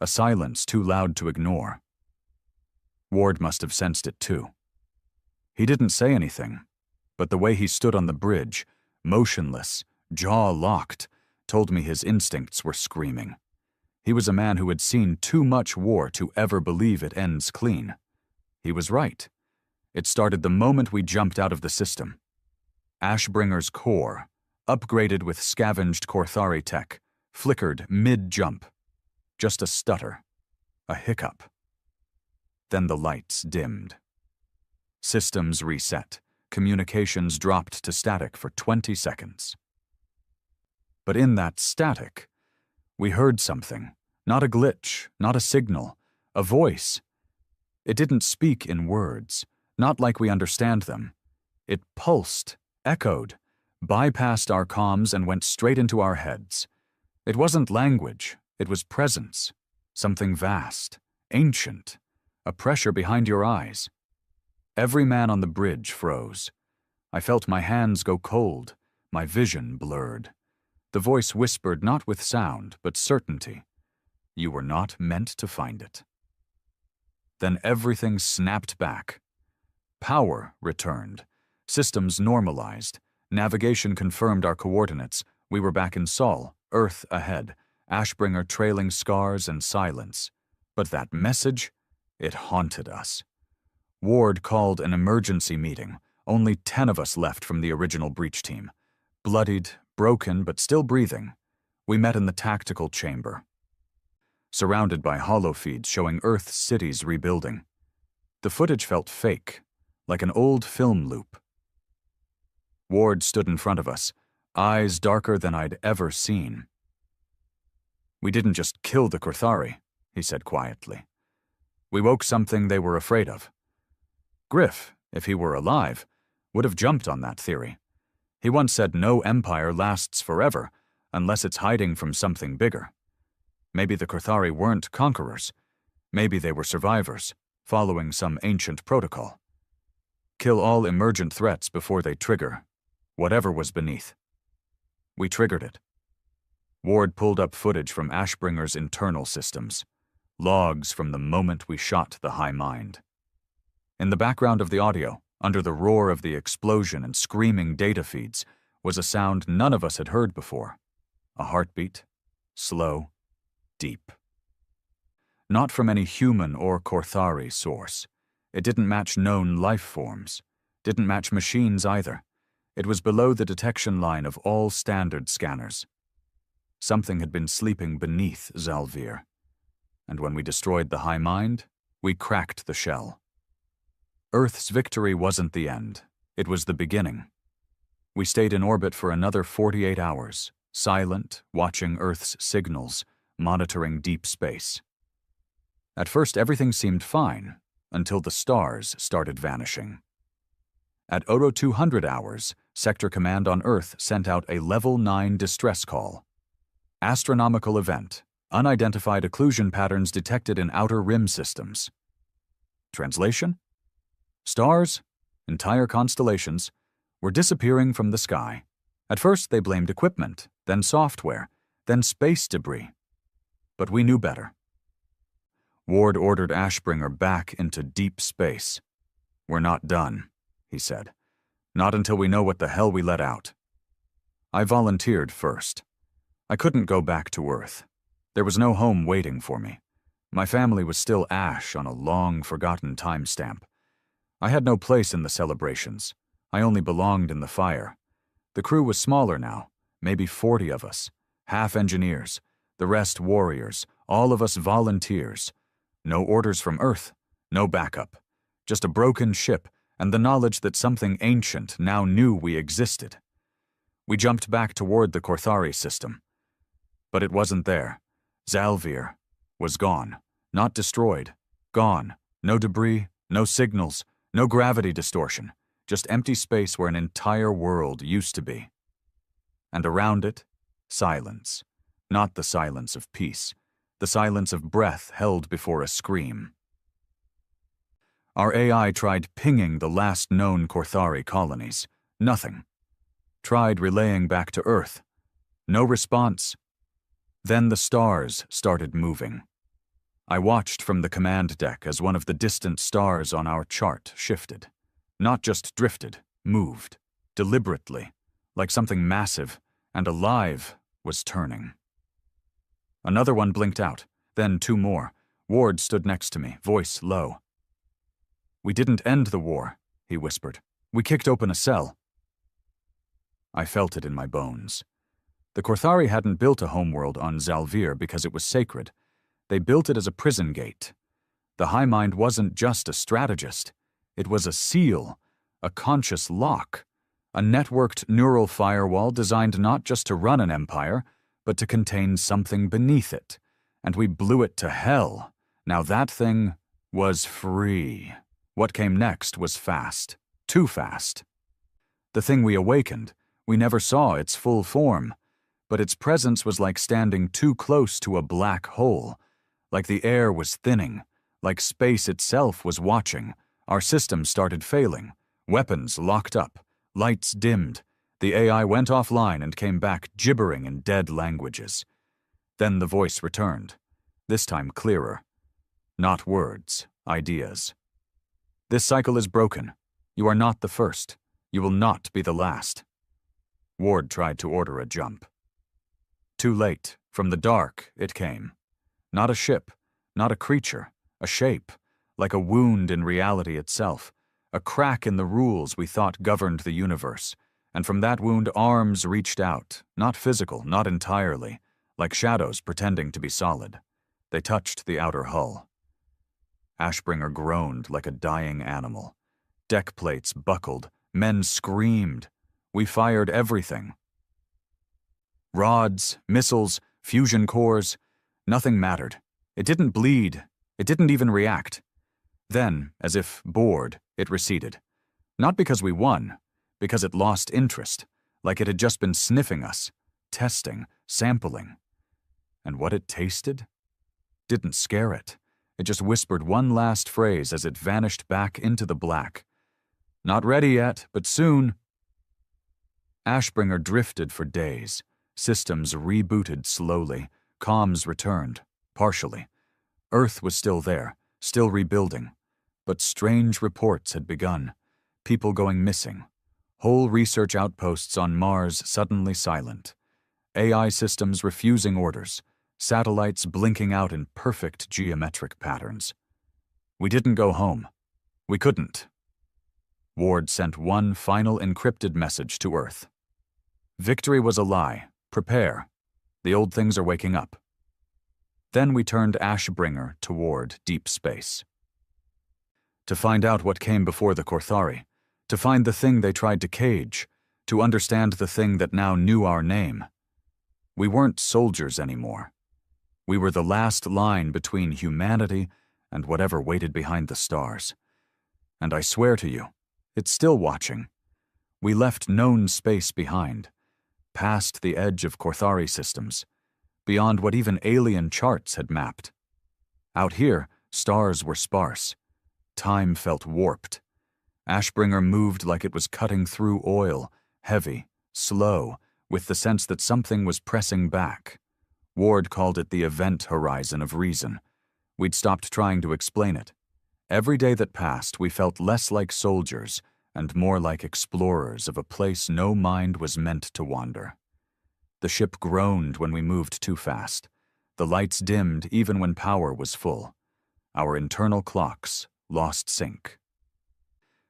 a silence too loud to ignore. Ward must have sensed it too. He didn't say anything, but the way he stood on the bridge, motionless, jaw locked, told me his instincts were screaming. He was a man who had seen too much war to ever believe it ends clean. He was right. It started the moment we jumped out of the system. Ashbringer's core, upgraded with scavenged Korthari tech, flickered mid-jump. Just a stutter, a hiccup. Then the lights dimmed. Systems reset. Communications dropped to static for 20 seconds. But in that static, we heard something. Not a glitch, not a signal, a voice. It didn't speak in words, not like we understand them. It pulsed, echoed, bypassed our comms and went straight into our heads. It wasn't language, it was presence. Something vast, ancient, a pressure behind your eyes. Every man on the bridge froze. I felt my hands go cold, my vision blurred. The voice whispered not with sound, but certainty. You were not meant to find it. Then everything snapped back. Power returned. Systems normalized. Navigation confirmed our coordinates. We were back in Sol, Earth ahead, Ashbringer trailing scars and silence. But that message, it haunted us. Ward called an emergency meeting. Only 10 of us left from the original breach team. Bloodied, broken, but still breathing. We met in the tactical chamber, surrounded by holofeeds showing Earth's cities rebuilding. The footage felt fake, like an old film loop. Ward stood in front of us, eyes darker than I'd ever seen. We didn't just kill the Korthari, he said quietly. We woke something they were afraid of. Griff, if he were alive, would have jumped on that theory. He once said no empire lasts forever unless it's hiding from something bigger. Maybe the Korthari weren't conquerors. Maybe they were survivors, following some ancient protocol. Kill all emergent threats before they trigger, whatever was beneath. We triggered it. Ward pulled up footage from Ashbringer's internal systems, logs from the moment we shot the High Mind. In the background of the audio, under the roar of the explosion and screaming data feeds, was a sound none of us had heard before. A heartbeat, slow, deep. Not from any human or Korthari source. It didn't match known life forms. Didn't match machines either. It was below the detection line of all standard scanners. Something had been sleeping beneath Zalvir. And when we destroyed the High Mind, we cracked the shell. Earth's victory wasn't the end. It was the beginning. We stayed in orbit for another 48 hours, silent, watching Earth's signals, monitoring deep space. At first, everything seemed fine, until the stars started vanishing. At 0200 hours, Sector Command on Earth sent out a Level 9 distress call. Astronomical event. Unidentified occlusion patterns detected in outer rim systems. Translation? Stars, entire constellations, were disappearing from the sky. At first, they blamed equipment, then software, then space debris. But we knew better. Ward ordered Ashbringer back into deep space. "We're not done," he said. "Not until we know what the hell we let out." I volunteered first. I couldn't go back to Earth. There was no home waiting for me. My family was still ash on a long-forgotten timestamp. I had no place in the celebrations. I only belonged in the fire. The crew was smaller now, maybe 40 of us, half engineers, the rest warriors, all of us volunteers. No orders from Earth, no backup. Just a broken ship and the knowledge that something ancient now knew we existed. We jumped back toward the Korthari system. But it wasn't there. Zalvir was gone, not destroyed, gone. No debris, no signals, no gravity distortion, just empty space where an entire world used to be. And around it, silence. Not the silence of peace, the silence of breath held before a scream. Our AI tried pinging the last known Korthari colonies. Nothing. Tried relaying back to Earth. No response. Then the stars started moving. I watched from the command deck as one of the distant stars on our chart shifted. Not just drifted, moved, deliberately, like something massive and alive was turning. Another one blinked out, then two more. Ward stood next to me, voice low. "We didn't end the war," he whispered. "We kicked open a cell." I felt it in my bones. The Korthari hadn't built a homeworld on Zalvir because it was sacred. They built it as a prison gate. The High Mind wasn't just a strategist. It was a seal, a conscious lock, a networked neural firewall designed not just to run an empire, but to contain something beneath it. And we blew it to hell. Now that thing was free. What came next was fast. Too fast. The thing we awakened, we never saw its full form, but its presence was like standing too close to a black hole, like the air was thinning, like space itself was watching. Our systems started failing, weapons locked up, lights dimmed. The AI went offline and came back gibbering in dead languages. Then the voice returned, this time clearer. Not words, ideas. "This cycle is broken. You are not the first. You will not be the last." Ward tried to order a jump. Too late. From the dark, it came. Not a ship, not a creature, a shape, like a wound in reality itself, a crack in the rules we thought governed the universe. And from that wound, arms reached out, not physical, not entirely, like shadows pretending to be solid. They touched the outer hull. Ashbringer groaned like a dying animal. Deck plates buckled. Men screamed. We fired everything. Rods, missiles, fusion cores, nothing mattered. It didn't bleed. It didn't even react. Then, as if bored, it receded. Not because we won, because it lost interest, like it had just been sniffing us, testing, sampling. And what it tasted didn't scare it. It just whispered one last phrase as it vanished back into the black. Not ready yet, but soon. Ashbringer drifted for days. Systems rebooted slowly. Comms returned, partially. Earth was still there, still rebuilding. But strange reports had begun. People going missing. Whole research outposts on Mars suddenly silent. AI systems refusing orders. Satellites blinking out in perfect geometric patterns. We didn't go home. We couldn't. Ward sent one final encrypted message to Earth. Victory was a lie. Prepare. The old things are waking up. Then we turned Ashbringer toward deep space. To find out what came before the Korthari, to find the thing they tried to cage, to understand the thing that now knew our name. We weren't soldiers anymore. We were the last line between humanity and whatever waited behind the stars. And I swear to you, it's still watching. We left known space behind, past the edge of Korthari systems, beyond what even alien charts had mapped. Out here, stars were sparse. Time felt warped. Ashbringer moved like it was cutting through oil, heavy, slow, with the sense that something was pressing back. Ward called it the event horizon of reason. We'd stopped trying to explain it. Every day that passed, we felt less like soldiers and more like explorers of a place no mind was meant to wander. The ship groaned when we moved too fast. The lights dimmed even when power was full. Our internal clocks lost sync.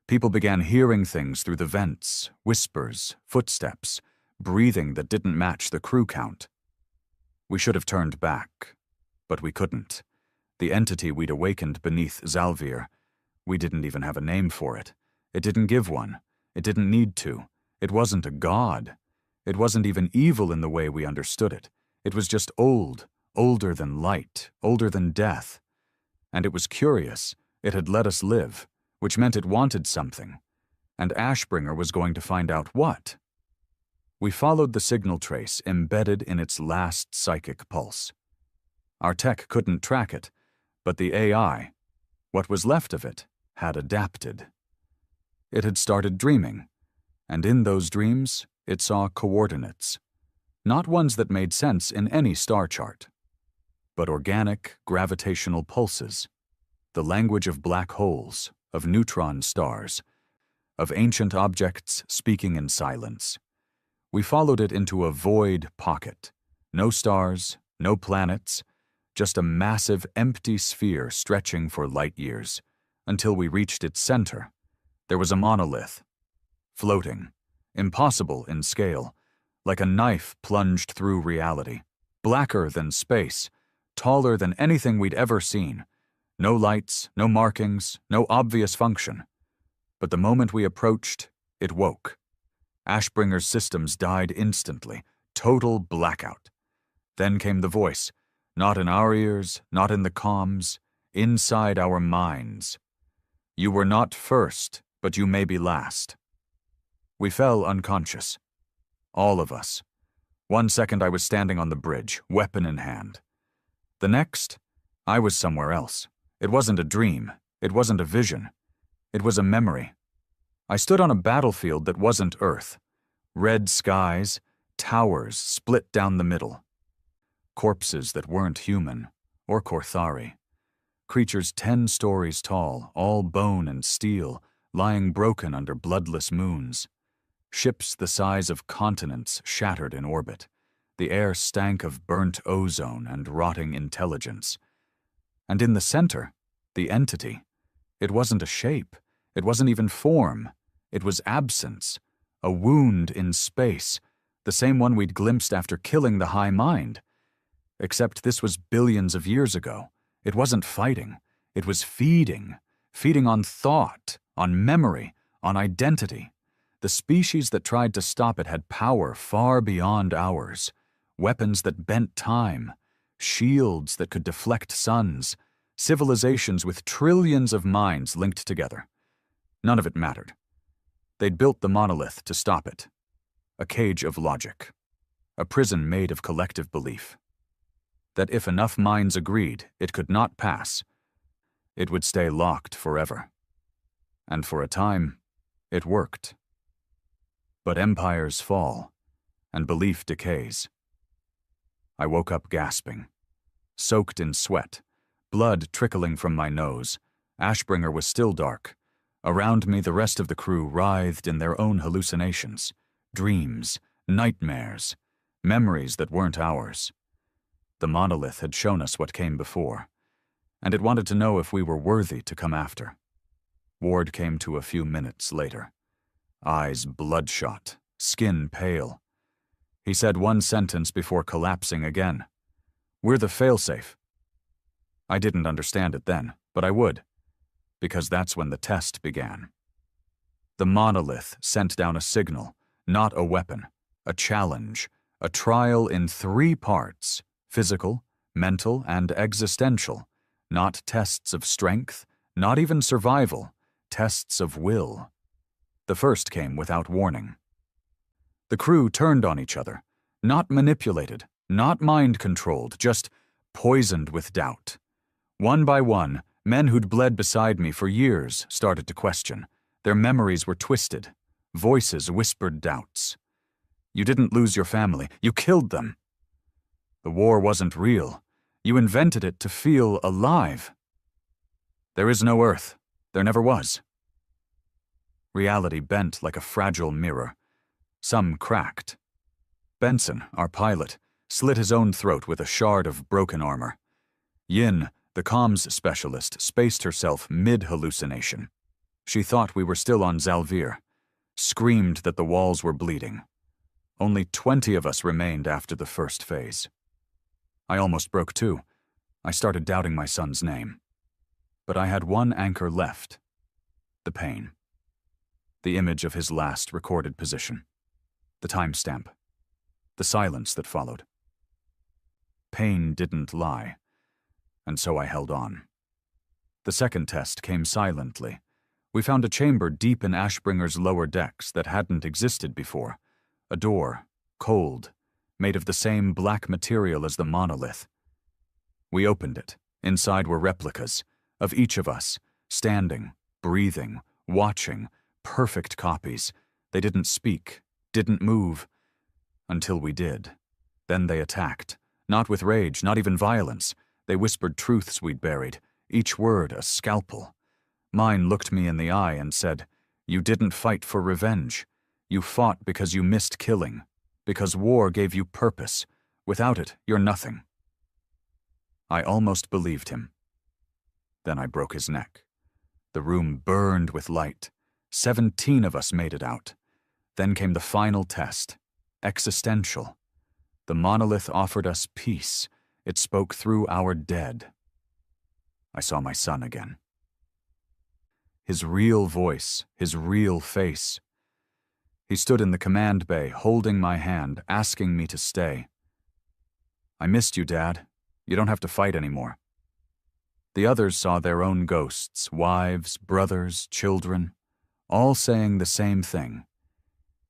People began hearing things through the vents, whispers, footsteps, breathing that didn't match the crew count. We should have turned back, but we couldn't. The entity we'd awakened beneath Zalvir, we didn't even have a name for it. It didn't give one. It didn't need to. It wasn't a god. It wasn't even evil in the way we understood it. It was just old, older than light, older than death. And it was curious. It had let us live, which meant it wanted something. And Ashbringer was going to find out what. We followed the signal trace embedded in its last psychic pulse. Our tech couldn't track it, but the AI, what was left of it, had adapted. It had started dreaming, and in those dreams, it saw coordinates, not ones that made sense in any star chart, but organic gravitational pulses, the language of black holes, of neutron stars, of ancient objects speaking in silence. We followed it into a void pocket, no stars, no planets, just a massive empty sphere stretching for light years, until we reached its center. There was a monolith, floating, impossible in scale, like a knife plunged through reality, blacker than space, taller than anything we'd ever seen. No lights, no markings, no obvious function. But the moment we approached, it woke. Ashbringer's systems died instantly, total blackout. Then came the voice, not in our ears, not in the comms, inside our minds. You were not first, but you may be last. We fell unconscious. All of us. 1 second I was standing on the bridge, weapon in hand. The next, I was somewhere else. It wasn't a dream. It wasn't a vision. It was a memory. I stood on a battlefield that wasn't Earth. Red skies, towers split down the middle. Corpses that weren't human, or Korthari. Creatures 10 stories tall, all bone and steel, lying broken under bloodless moons. Ships the size of continents shattered in orbit. The air stank of burnt ozone and rotting intelligence. And in the center, the entity. It wasn't a shape. It wasn't even form. It was absence. A wound in space. The same one we'd glimpsed after killing the High Mind. Except this was billions of years ago. It wasn't fighting. It was feeding. Feeding on thought, on memory, on identity. The species that tried to stop it had power far beyond ours. Weapons that bent time. Shields that could deflect suns. Civilizations with trillions of minds linked together. None of it mattered. They'd built the monolith to stop it. A cage of logic. A prison made of collective belief. That if enough minds agreed it could not pass, it would stay locked forever. And for a time, It worked. But empires fall, and belief decays. I woke up gasping, soaked in sweat, blood trickling from my nose. Ashbringer was still dark. Around me, the rest of the crew writhed in their own hallucinations, dreams, nightmares, memories that weren't ours. The monolith had shown us what came before, and it wanted to know if we were worthy to come after. Ward came to a few minutes later, eyes bloodshot, skin pale. He said one sentence before collapsing again. "We're the failsafe." I didn't understand it then, but I would, because that's when the test began. The monolith sent down a signal, not a weapon, a challenge, a trial in 3 parts, physical, mental, and existential, not tests of strength, not even survival, tests of will. The first came without warning. The crew turned on each other, not manipulated, not mind-controlled, just poisoned with doubt. One by one, men who'd bled beside me for years started to question. Their memories were twisted. Voices whispered doubts. "You didn't lose your family. You killed them. The war wasn't real. You invented it to feel alive. There is no Earth. There never was." Reality bent like a fragile mirror. Some cracked. Benson, our pilot, slit his own throat with a shard of broken armor. Yin, the comms specialist, spaced herself mid-hallucination. She thought we were still on Zalvir, screamed that the walls were bleeding. Only 20 of us remained after the first phase. I almost broke too. I started doubting my son's name. But I had one anchor left: the pain. The image of his last recorded position. The timestamp. The silence that followed. Pain didn't lie, and so I held on. The second test came silently. We found a chamber deep in Ashbringer's lower decks that hadn't existed before. A door, cold, made of the same black material as the monolith. We opened it. Inside were replicas, of each of us, standing, breathing, watching, perfect copies. They didn't speak, didn't move, until we did. Then they attacked, not with rage, not even violence. They whispered truths we'd buried, each word a scalpel. Mine looked me in the eye and said, "You didn't fight for revenge. You fought because you missed killing, because war gave you purpose. Without it, you're nothing." I almost believed him. Then I broke his neck. The room burned with light. 17 of us made it out. Then came the final test, existential. The monolith offered us peace. It spoke through our dead. I saw my son again. His real voice, his real face. He stood in the command bay, holding my hand, asking me to stay. "I missed you, Dad. You don't have to fight anymore." The others saw their own ghosts, wives, brothers, children, all saying the same thing.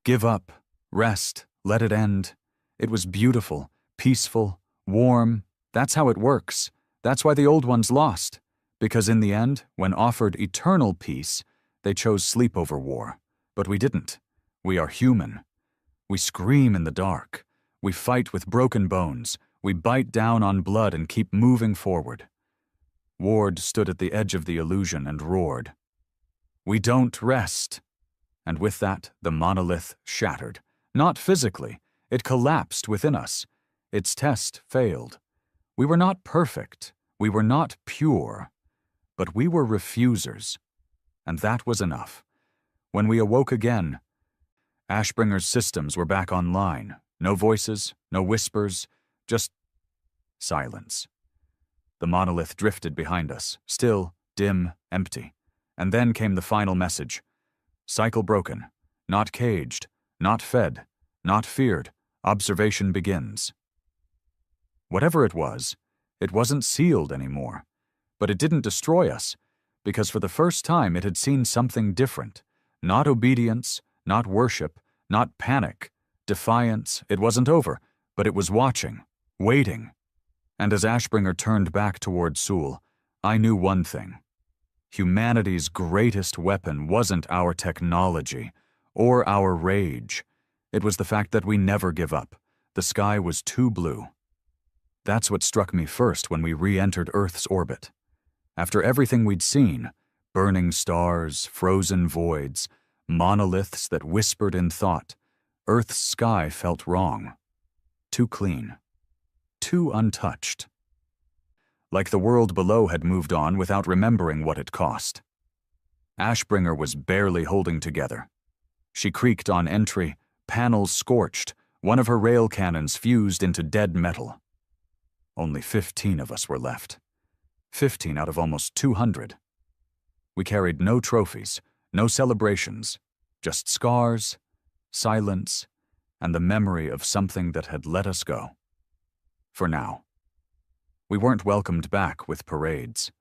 Give up, rest, let it end. It was beautiful, peaceful, warm. That's how it works. That's why the old ones lost. Because in the end, when offered eternal peace, they chose sleep over war. But we didn't. We are human. We scream in the dark. We fight with broken bones. We bite down on blood and keep moving forward. Ward stood at the edge of the illusion and roared, "We don't rest." And with that, the monolith shattered. Not physically. It collapsed within us. Its test failed. We were not perfect. We were not pure. But we were refusers. And that was enough. When we awoke again, Ashbringer's systems were back online. No voices, no whispers, just silence. The monolith drifted behind us, still, dim, empty. And then came the final message. Cycle broken. Not caged. Not fed. Not feared. Observation begins. Whatever it wasn't sealed anymore. But it didn't destroy us, because for the first time it had seen something different. Not obedience, not worship, not panic, defiance. It wasn't over, but it was watching, waiting. And as Ashbringer turned back toward Sewell, I knew one thing. Humanity's greatest weapon wasn't our technology or our rage. It was the fact that we never give up. The sky was too blue. That's what struck me first when we re-entered Earth's orbit. After everything we'd seen, burning stars, frozen voids, monoliths that whispered in thought, Earth's sky felt wrong. Too clean. Too untouched. Like the world below had moved on without remembering what it cost. Ashbringer was barely holding together. She creaked on entry, panels scorched, one of her rail cannons fused into dead metal. Only 15 of us were left. 15 out of almost 200. We carried no trophies, no celebrations, just scars, silence, and the memory of something that had let us go. For now. We weren't welcomed back with parades.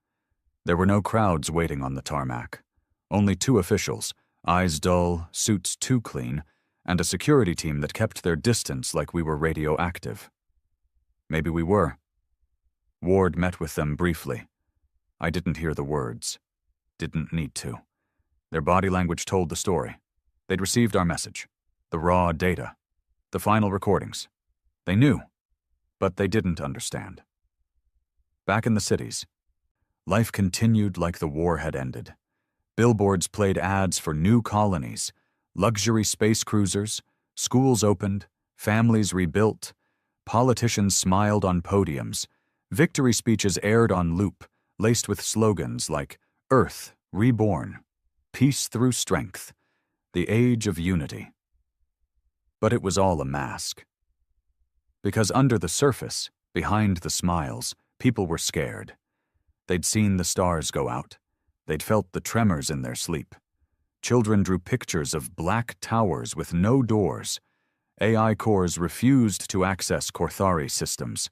There were no crowds waiting on the tarmac. Only 2 officials, eyes dull, suits too clean, and a security team that kept their distance like we were radioactive. Maybe we were. Ward met with them briefly. I didn't hear the words. Didn't need to. Their body language told the story. They'd received our message. The raw data. The final recordings. They knew, but they didn't understand. Back in the cities, life continued like the war had ended. Billboards played ads for new colonies, luxury space cruisers, schools opened, families rebuilt, politicians smiled on podiums, victory speeches aired on loop, laced with slogans like Earth Reborn, Peace Through Strength, the Age of Unity. But it was all a mask. Because under the surface, behind the smiles, people were scared. They'd seen the stars go out. They'd felt the tremors in their sleep. Children drew pictures of black towers with no doors. AI cores refused to access Korthari systems.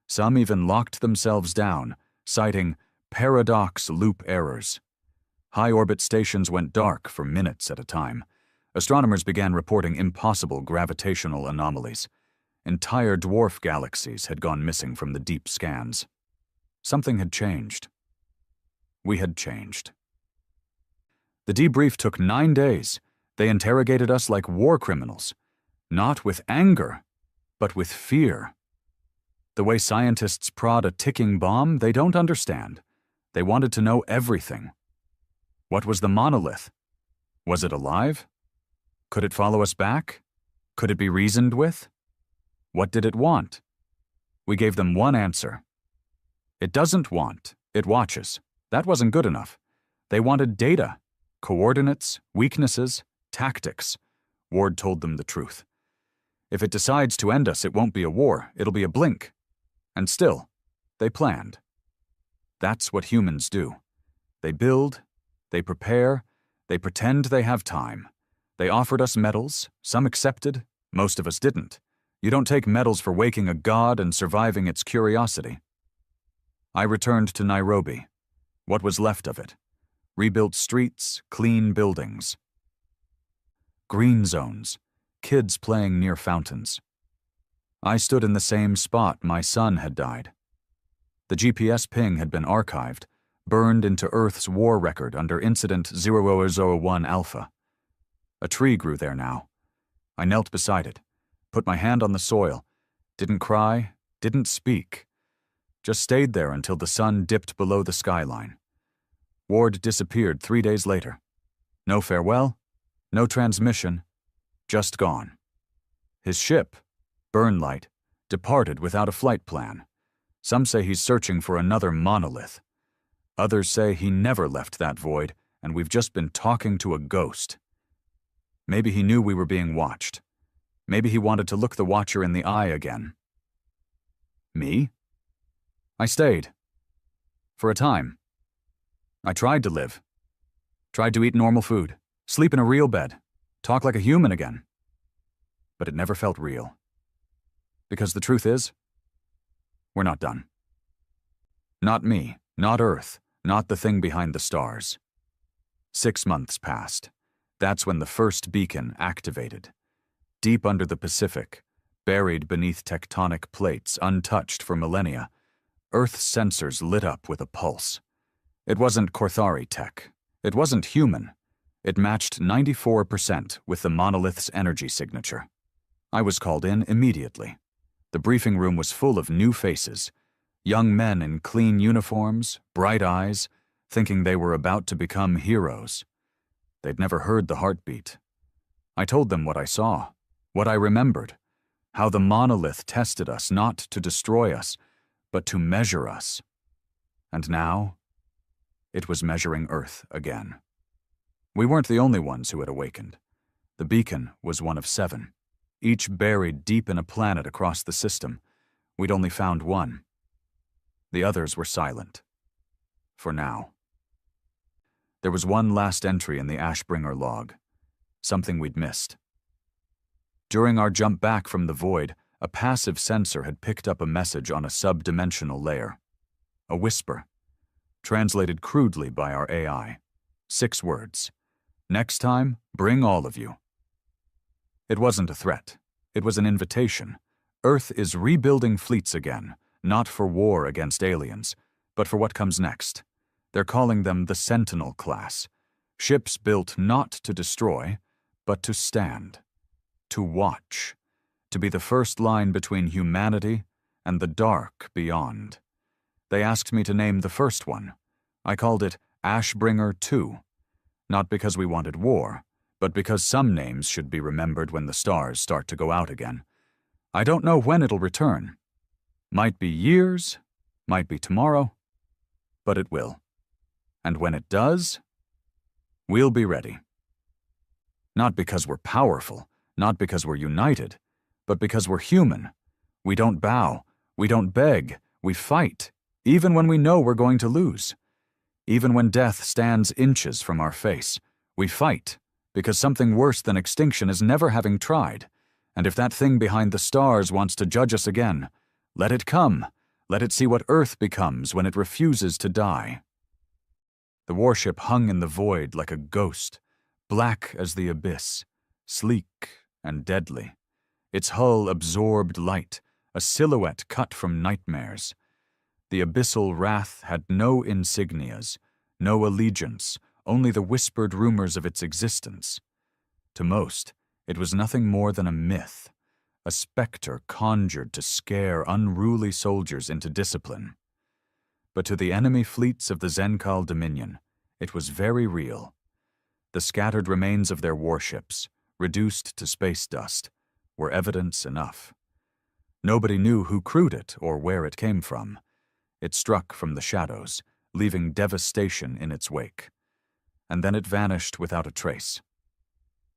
Some even locked themselves down, citing paradox loop errors. High-orbit stations went dark for minutes at a time. Astronomers began reporting impossible gravitational anomalies. Entire dwarf galaxies had gone missing from the deep scans. Something had changed. We had changed. The debrief took 9 days. They interrogated us like war criminals. Not with anger, but with fear. The way scientists prod a ticking bomb, they don't understand. They wanted to know everything. What was the monolith? Was it alive? Could it follow us back? Could it be reasoned with? What did it want? We gave them one answer. It doesn't want, it watches. That wasn't good enough. They wanted data, coordinates, weaknesses, tactics. Ward told them the truth. If it decides to end us, it won't be a war, it'll be a blink. And still, they planned. That's what humans do. They build, they prepare, they pretend they have time. They offered us medals, some accepted, most of us didn't. You don't take medals for waking a god and surviving its curiosity. I returned to Nairobi. What was left of it? Rebuilt streets, clean buildings. Green zones, kids playing near fountains. I stood in the same spot my son had died. The GPS ping had been archived, burned into Earth's war record under Incident 0001 Alpha. A tree grew there now. I knelt beside it, put my hand on the soil, didn't cry, didn't speak. Just stayed there until the sun dipped below the skyline. Ward disappeared 3 days later. No farewell, no transmission, just gone. His ship, Burnlight, departed without a flight plan. Some say he's searching for another monolith. Others say he never left that void, and we've just been talking to a ghost. Maybe he knew we were being watched. Maybe he wanted to look the watcher in the eye again. Me? I stayed. For a time. I tried to live. Tried to eat normal food, sleep in a real bed, talk like a human again. But it never felt real. Because the truth is, we're not done. Not me, not Earth, not the thing behind the stars. 6 months passed. That's when the first beacon activated. Deep under the Pacific, buried beneath tectonic plates untouched for millennia, Earth's sensors lit up with a pulse. It wasn't Korthari tech. It wasn't human. It matched 94% with the monolith's energy signature. I was called in immediately. The briefing room was full of new faces, young men in clean uniforms, bright eyes, thinking they were about to become heroes. They'd never heard the heartbeat. I told them what I saw, what I remembered, how the monolith tested us not to destroy us, but to measure us. And now, it was measuring Earth again. We weren't the only ones who had awakened. The beacon was one of 7, each buried deep in a planet across the system. We'd only found one. The others were silent. For now. There was one last entry in the Ashbringer log, something we'd missed. During our jump back from the void, a passive sensor had picked up a message on a sub-dimensional layer. A whisper, translated crudely by our AI. 6 words. Next time, bring all of you. It wasn't a threat. It was an invitation. Earth is rebuilding fleets again, not for war against aliens, but for what comes next. They're calling them the Sentinel class. Ships built not to destroy, but to stand. To watch. To be the first line between humanity and the dark beyond. They asked me to name the first one. I called it Ashbringer 2. Not because we wanted war, but because some names should be remembered when the stars start to go out again. I don't know when it'll return. Might be years, might be tomorrow, but it will. And when it does, we'll be ready. Not because we're powerful, not because we're united, but because we're human. We don't bow, we don't beg, we fight, even when we know we're going to lose. Even when death stands inches from our face, we fight, because something worse than extinction is never having tried. And if that thing behind the stars wants to judge us again, let it come. Let it see what Earth becomes when it refuses to die. The warship hung in the void like a ghost, black as the abyss, sleek and deadly. Its hull absorbed light, a silhouette cut from nightmares. The abyssal wrath had no insignias, no allegiance, only the whispered rumors of its existence. To most, it was nothing more than a myth, a specter conjured to scare unruly soldiers into discipline. But to the enemy fleets of the Zenkal Dominion, it was very real. The scattered remains of their warships, reduced to space dust, were evidence enough. Nobody knew who crewed it or where it came from. It struck from the shadows, leaving devastation in its wake. And then it vanished without a trace.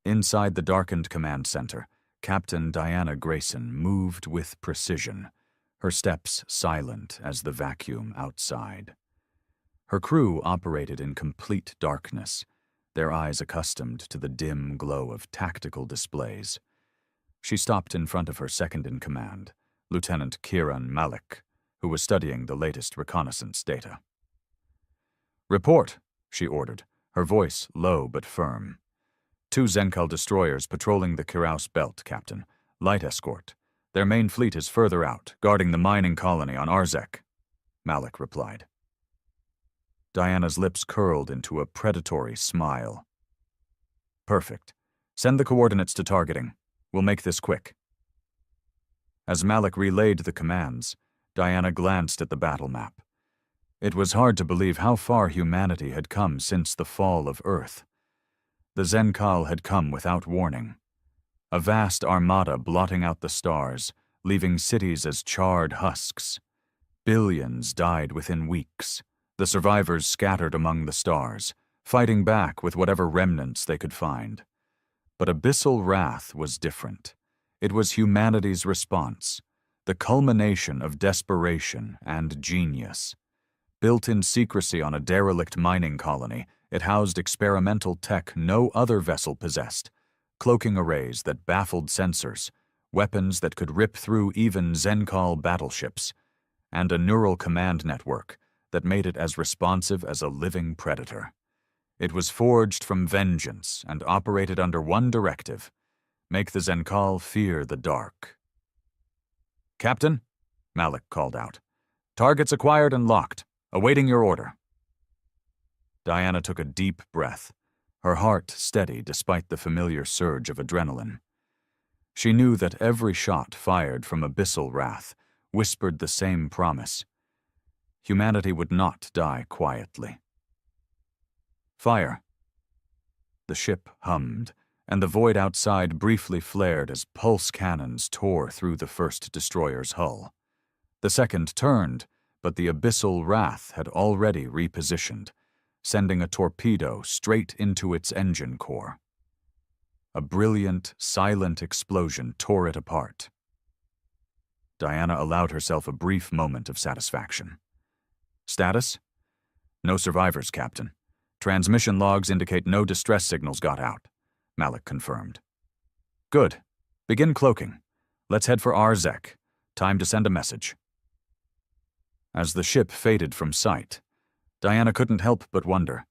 Inside the darkened command center, Captain Diana Grayson moved with precision, her steps silent as the vacuum outside. Her crew operated in complete darkness, their eyes accustomed to the dim glow of tactical displays. She stopped in front of her second-in-command, Lieutenant Kiran Malik, who was studying the latest reconnaissance data. "Report," she ordered, her voice low but firm. "2 Zenkal destroyers patrolling the Kiraus Belt, Captain. Light escort. Their main fleet is further out, guarding the mining colony on Arzek," Malik replied. Diana's lips curled into a predatory smile. "Perfect. Send the coordinates to targeting. We'll make this quick." As Malik relayed the commands, Diana glanced at the battle map. It was hard to believe how far humanity had come since the fall of Earth. The Zenkal had come without warning. A vast armada blotting out the stars, leaving cities as charred husks. Billions died within weeks, the survivors scattered among the stars, fighting back with whatever remnants they could find. But abyssal wrath was different. It was humanity's response, the culmination of desperation and genius. Built in secrecy on a derelict mining colony, it housed experimental tech no other vessel possessed, cloaking arrays that baffled sensors, weapons that could rip through even Zenkal battleships, and a neural command network that made it as responsive as a living predator. It was forged from vengeance and operated under one directive: make the Zenkal fear the dark. "Captain," Malik called out. "Targets acquired and locked. Awaiting your order." Diana took a deep breath, her heart steady despite the familiar surge of adrenaline. She knew that every shot fired from abyssal wrath whispered the same promise. Humanity would not die quietly. Fire. The ship hummed, and the void outside briefly flared as pulse cannons tore through the first destroyer's hull. The second turned, but the abyssal wrath had already repositioned, sending a torpedo straight into its engine core. A brilliant, silent explosion tore it apart. Diana allowed herself a brief moment of satisfaction. Status? No survivors, Captain. Transmission logs indicate no distress signals got out, Malik confirmed. Good. Begin cloaking. Let's head for Arzek. Time to send a message. As the ship faded from sight, Diana couldn't help but wonder.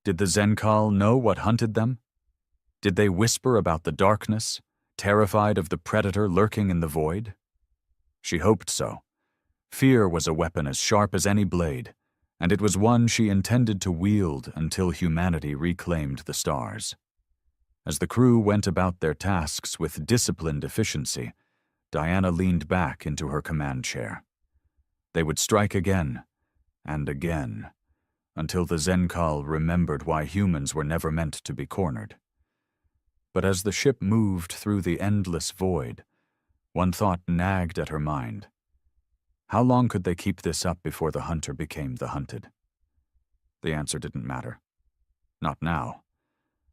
Did the Zenkal know what hunted them? Did they whisper about the darkness, terrified of the predator lurking in the void? She hoped so. Fear was a weapon as sharp as any blade, and it was one she intended to wield until humanity reclaimed the stars. As the crew went about their tasks with disciplined efficiency, Diana leaned back into her command chair. They would strike again, and again, until the Zenkal remembered why humans were never meant to be cornered. But as the ship moved through the endless void, one thought nagged at her mind. How long could they keep this up before the hunter became the hunted? The answer didn't matter. Not now.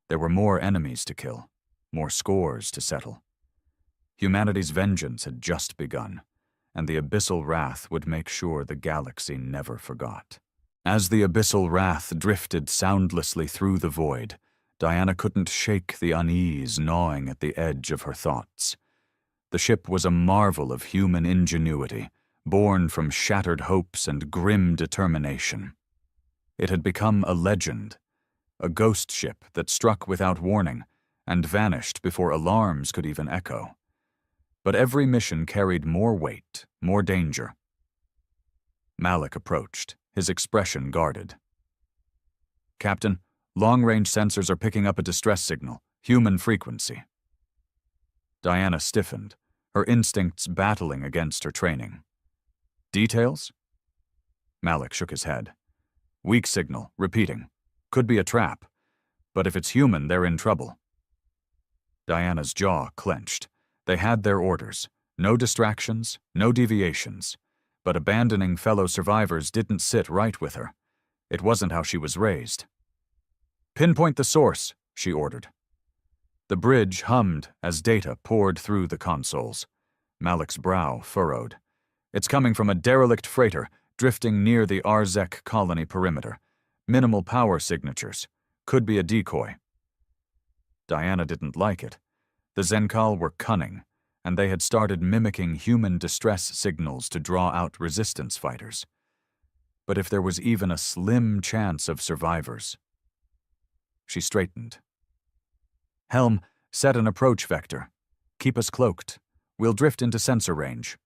There were more enemies to kill, more scores to settle. Humanity's vengeance had just begun, and the abyssal wrath would make sure the galaxy never forgot. As the abyssal wrath drifted soundlessly through the void, Diana couldn't shake the unease gnawing at the edge of her thoughts. The ship was a marvel of human ingenuity, born from shattered hopes and grim determination. It had become a legend, a ghost ship that struck without warning and vanished before alarms could even echo. But every mission carried more weight, more danger. Malik approached, his expression guarded. Captain, long-range sensors are picking up a distress signal, human frequency. Diana stiffened, her instincts battling against her training. Details? Malik shook his head. Weak signal, repeating. Could be a trap, but if it's human, they're in trouble. Diana's jaw clenched. They had their orders. No distractions, no deviations. But abandoning fellow survivors didn't sit right with her. It wasn't how she was raised. Pinpoint the source, she ordered. The bridge hummed as data poured through the consoles. Malik's brow furrowed. It's coming from a derelict freighter drifting near the Arzek colony perimeter. Minimal power signatures. Could be a decoy. Diana didn't like it. The Zenkal were cunning, and they had started mimicking human distress signals to draw out resistance fighters. But if there was even a slim chance of survivors... She straightened. Helm, set an approach vector. Keep us cloaked. We'll drift into sensor range.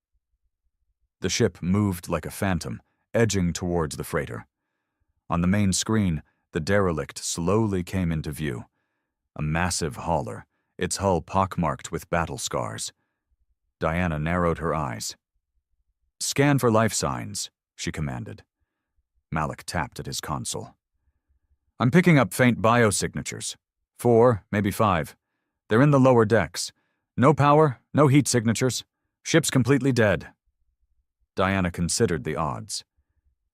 The ship moved like a phantom, edging towards the freighter. On the main screen, the derelict slowly came into view. A massive hauler, its hull pockmarked with battle scars. Diana narrowed her eyes. Scan for life signs, she commanded. Malik tapped at his console. I'm picking up faint biosignatures. 4, maybe 5. They're in the lower decks. No power, no heat signatures. Ship's completely dead. Diana considered the odds.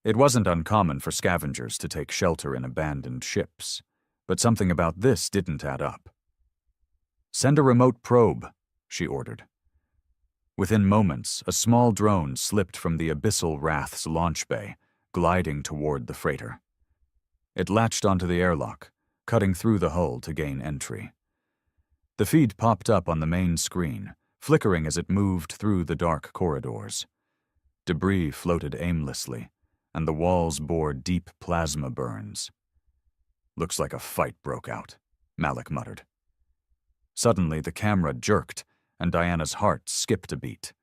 It wasn't uncommon for scavengers to take shelter in abandoned ships, but something about this didn't add up. Send a remote probe, she ordered. Within moments, a small drone slipped from the Abyssal Wrath's launch bay, gliding toward the freighter. It latched onto the airlock, cutting through the hull to gain entry. The feed popped up on the main screen, flickering as it moved through the dark corridors. Debris floated aimlessly, and the walls bore deep plasma burns. Looks like a fight broke out, Malik muttered. Suddenly, the camera jerked, and Diana's heart skipped a beat.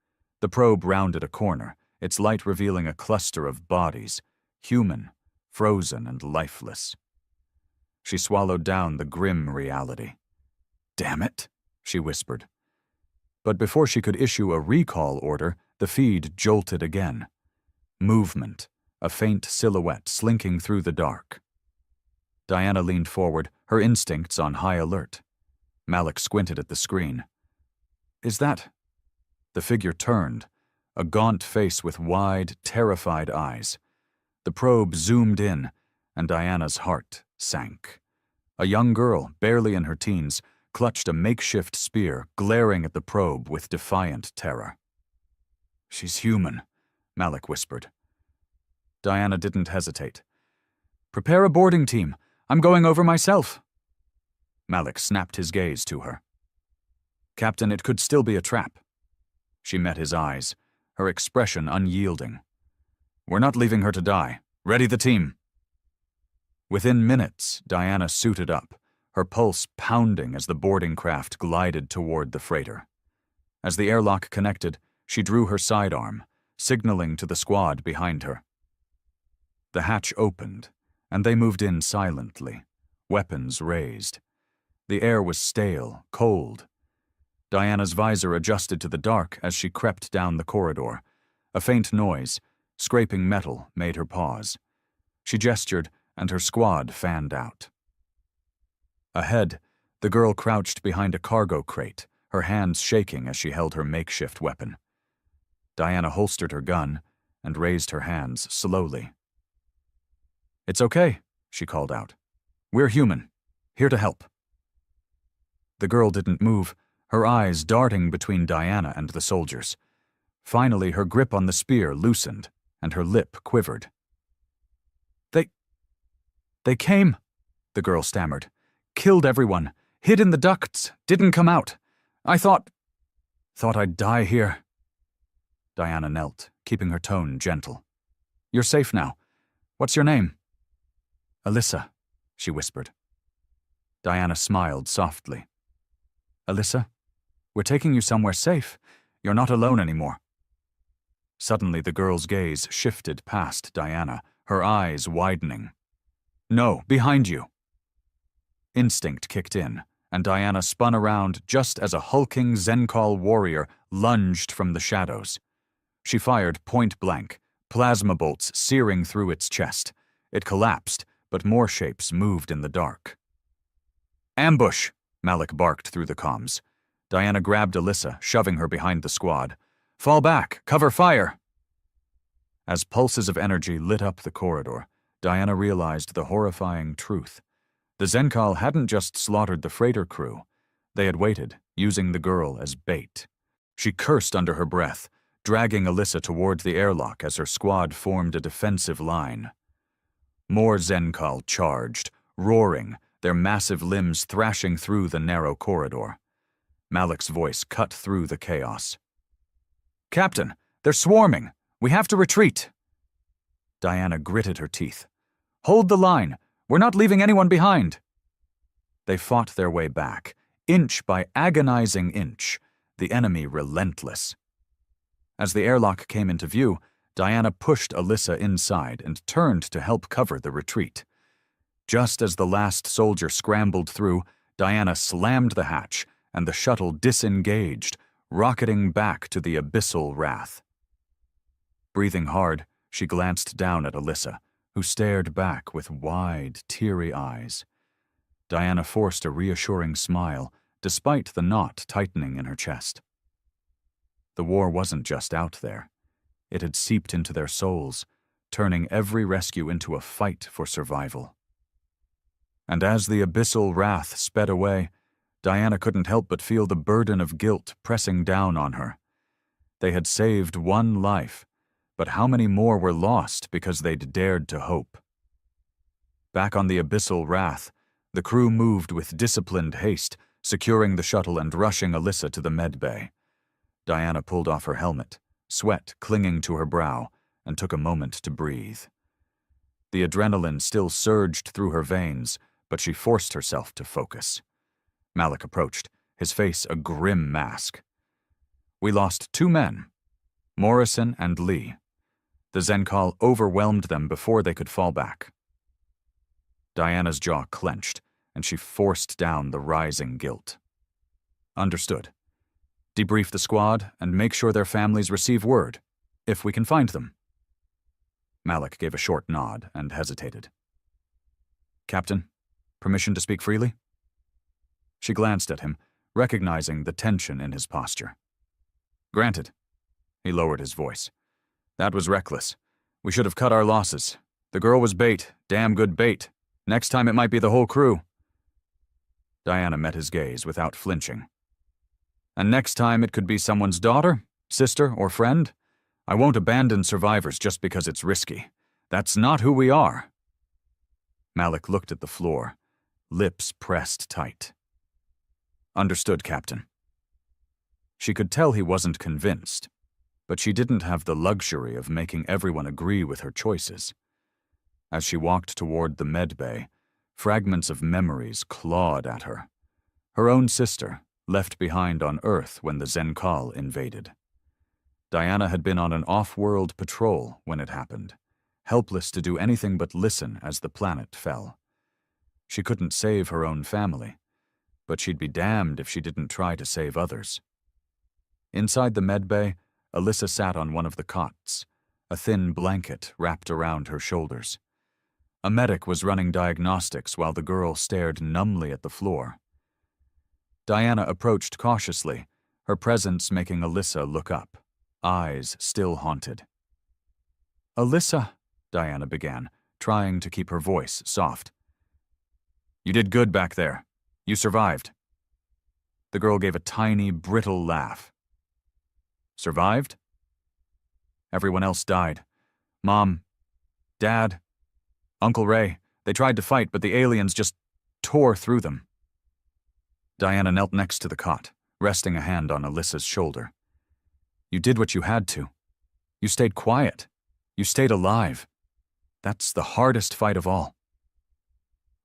The probe rounded a corner, its light revealing a cluster of bodies, human, frozen and lifeless. She swallowed down the grim reality. "Damn it," she whispered. But before she could issue a recall order, the feed jolted again. Movement, a faint silhouette slinking through the dark. Diana leaned forward, her instincts on high alert. Malik squinted at the screen. "Is that—" The figure turned, a gaunt face with wide, terrified eyes. The probe zoomed in, and Diana's heart sank. A young girl, barely in her teens, clutched a makeshift spear, glaring at the probe with defiant terror. "She's human," Malik whispered. Diana didn't hesitate. "Prepare a boarding team. I'm going over myself." Malik snapped his gaze to her. "Captain, it could still be a trap." She met his eyes, her expression unyielding. "We're not leaving her to die. Ready the team." Within minutes, Diana suited up, her pulse pounding as the boarding craft glided toward the freighter. As the airlock connected, she drew her sidearm, signaling to the squad behind her. The hatch opened, and they moved in silently, weapons raised. The air was stale, cold. Diana's visor adjusted to the dark as she crept down the corridor. A faint noise, scraping metal, made her pause. She gestured, and her squad fanned out. Ahead, the girl crouched behind a cargo crate, her hands shaking as she held her makeshift weapon. Diana holstered her gun and raised her hands slowly. "It's okay," she called out. "We're human, here to help." The girl didn't move, her eyes darting between Diana and the soldiers. Finally, her grip on the spear loosened, and her lip quivered. They came," the girl stammered. "Killed everyone, hid in the ducts, didn't come out. I thought I'd die here." Diana knelt, keeping her tone gentle. "You're safe now. What's your name?" "Alyssa," she whispered. Diana smiled softly. "Alyssa, we're taking you somewhere safe. You're not alone anymore." Suddenly the girl's gaze shifted past Diana, her eyes widening. "No, behind you." Instinct kicked in, and Diana spun around just as a hulking Zenkal warrior lunged from the shadows. She fired point blank, plasma bolts searing through its chest. It collapsed, but more shapes moved in the dark. "Ambush!" Malik barked through the comms. Diana grabbed Alyssa, shoving her behind the squad. "Fall back! Cover fire!" As pulses of energy lit up the corridor, Diana realized the horrifying truth. The Zenkal hadn't just slaughtered the freighter crew. They had waited, using the girl as bait. She cursed under her breath, dragging Alyssa toward the airlock as her squad formed a defensive line. More Zenkal charged, roaring, their massive limbs thrashing through the narrow corridor. Malik's voice cut through the chaos. "Captain, they're swarming! We have to retreat!" Diana gritted her teeth. "Hold the line! We're not leaving anyone behind!" They fought their way back, inch by agonizing inch, the enemy relentless. As the airlock came into view, Diana pushed Alyssa inside and turned to help cover the retreat. Just as the last soldier scrambled through, Diana slammed the hatch, and the shuttle disengaged, rocketing back to the abyssal wrath. Breathing hard, she glanced down at Alyssa, who stared back with wide, teary eyes. Diana forced a reassuring smile, despite the knot tightening in her chest. The war wasn't just out there. It had seeped into their souls, turning every rescue into a fight for survival. And as the abyssal wrath sped away, Diana couldn't help but feel the burden of guilt pressing down on her. They had saved one life, but how many more were lost because they'd dared to hope? Back on the abyssal wrath, the crew moved with disciplined haste, securing the shuttle and rushing Alyssa to the medbay. Diana pulled off her helmet, sweat clinging to her brow, and took a moment to breathe. The adrenaline still surged through her veins, but she forced herself to focus. Malik approached, his face a grim mask. "We lost 2 men, Morrison and Lee. The Zenkal overwhelmed them before they could fall back. Diana's jaw clenched, and she forced down the rising guilt. Understood. Debrief the squad and make sure their families receive word, if we can find them. Malik gave a short nod and hesitated. Captain, permission to speak freely? She glanced at him, recognizing the tension in his posture. Granted. He lowered his voice. That was reckless. We should have cut our losses. The girl was bait, damn good bait. Next time it might be the whole crew. Diana met his gaze without flinching. And next time it could be someone's daughter, sister, or friend. I won't abandon survivors just because it's risky. That's not who we are. Malik looked at the floor, lips pressed tight. Understood, Captain. She could tell he wasn't convinced, but she didn't have the luxury of making everyone agree with her choices. As she walked toward the medbay, fragments of memories clawed at her. Her own sister, left behind on Earth when the Zenkal invaded. Diana had been on an off-world patrol when it happened, helpless to do anything but listen as the planet fell. She couldn't save her own family, but she'd be damned if she didn't try to save others. Inside the medbay, Alyssa sat on one of the cots, a thin blanket wrapped around her shoulders. A medic was running diagnostics while the girl stared numbly at the floor. Diana approached cautiously, her presence making Alyssa look up, eyes still haunted. Alyssa, Diana began, trying to keep her voice soft. You did good back there. You survived. The girl gave a tiny, brittle laugh. Survived? Everyone else died. Mom, Dad, Uncle Ray. They tried to fight, but the aliens just tore through them. Diana knelt next to the cot, resting a hand on Alyssa's shoulder. You did what you had to. You stayed quiet. You stayed alive. That's the hardest fight of all.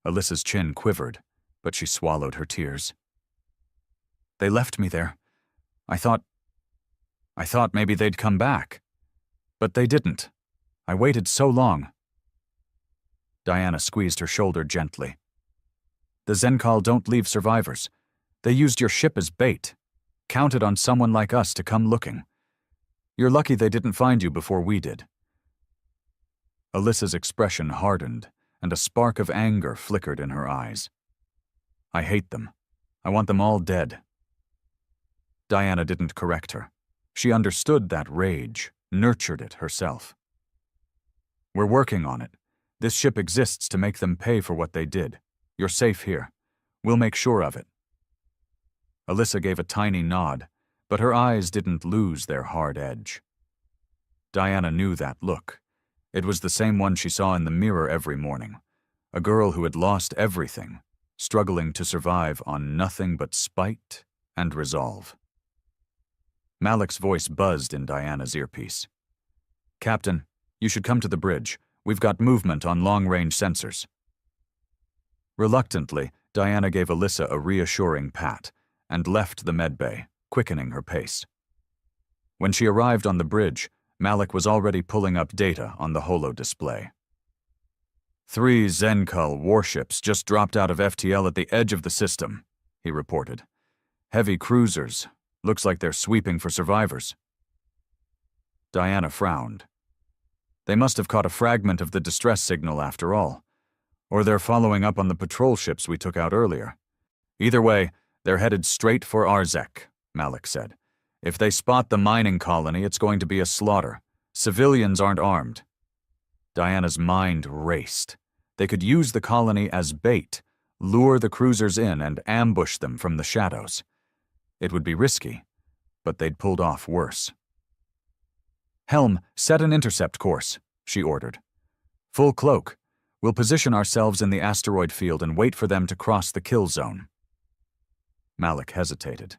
Alyssa's chin quivered, but she swallowed her tears. They left me there. I thought maybe they'd come back. But they didn't. I waited so long. Diana squeezed her shoulder gently. The Zenkal don't leave survivors. They used your ship as bait, counted on someone like us to come looking. You're lucky they didn't find you before we did. Alyssa's expression hardened, and a spark of anger flickered in her eyes. I hate them. I want them all dead. Diana didn't correct her. She understood that rage, nurtured it herself. We're working on it. This ship exists to make them pay for what they did. You're safe here. We'll make sure of it. Alyssa gave a tiny nod, but her eyes didn't lose their hard edge. Diana knew that look. It was the same one she saw in the mirror every morning. A girl who had lost everything, struggling to survive on nothing but spite and resolve. Malik's voice buzzed in Diana's earpiece. Captain, you should come to the bridge. We've got movement on long-range sensors. Reluctantly, Diana gave Alyssa a reassuring pat and left the medbay, quickening her pace. When she arrived on the bridge, Malik was already pulling up data on the holo display. 3 Zenkal warships just dropped out of FTL at the edge of the system, he reported. Heavy cruisers. Looks like they're sweeping for survivors. Diana frowned. They must have caught a fragment of the distress signal after all. Or they're following up on the patrol ships we took out earlier. Either way, they're headed straight for Arzek, Malik said. If they spot the mining colony, it's going to be a slaughter. Civilians aren't armed. Diana's mind raced. They could use the colony as bait, lure the cruisers in and ambush them from the shadows. It would be risky, but they'd pulled off worse. Helm, set an intercept course, she ordered. Full cloak. We'll position ourselves in the asteroid field and wait for them to cross the kill zone. Malik hesitated.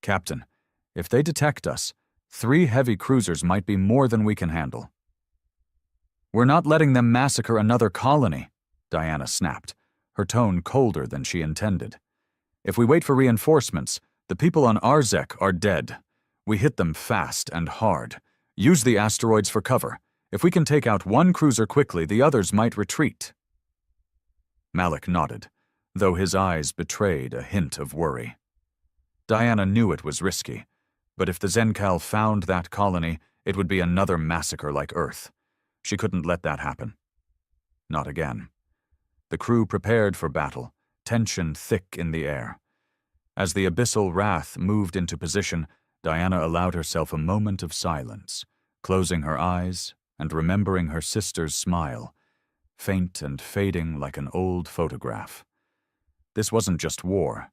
Captain, if they detect us, 3 heavy cruisers might be more than we can handle. We're not letting them massacre another colony, Diana snapped, her tone colder than she intended. If we wait for reinforcements, the people on Arzek are dead. We hit them fast and hard. Use the asteroids for cover. If we can take out one cruiser quickly, the others might retreat. Malik nodded, though his eyes betrayed a hint of worry. Diana knew it was risky, but if the Zencal found that colony, it would be another massacre like Earth. She couldn't let that happen. Not again. The crew prepared for battle, tension thick in the air. As the abyssal wrath moved into position, Diana allowed herself a moment of silence, closing her eyes and remembering her sister's smile, faint and fading like an old photograph. This wasn't just war.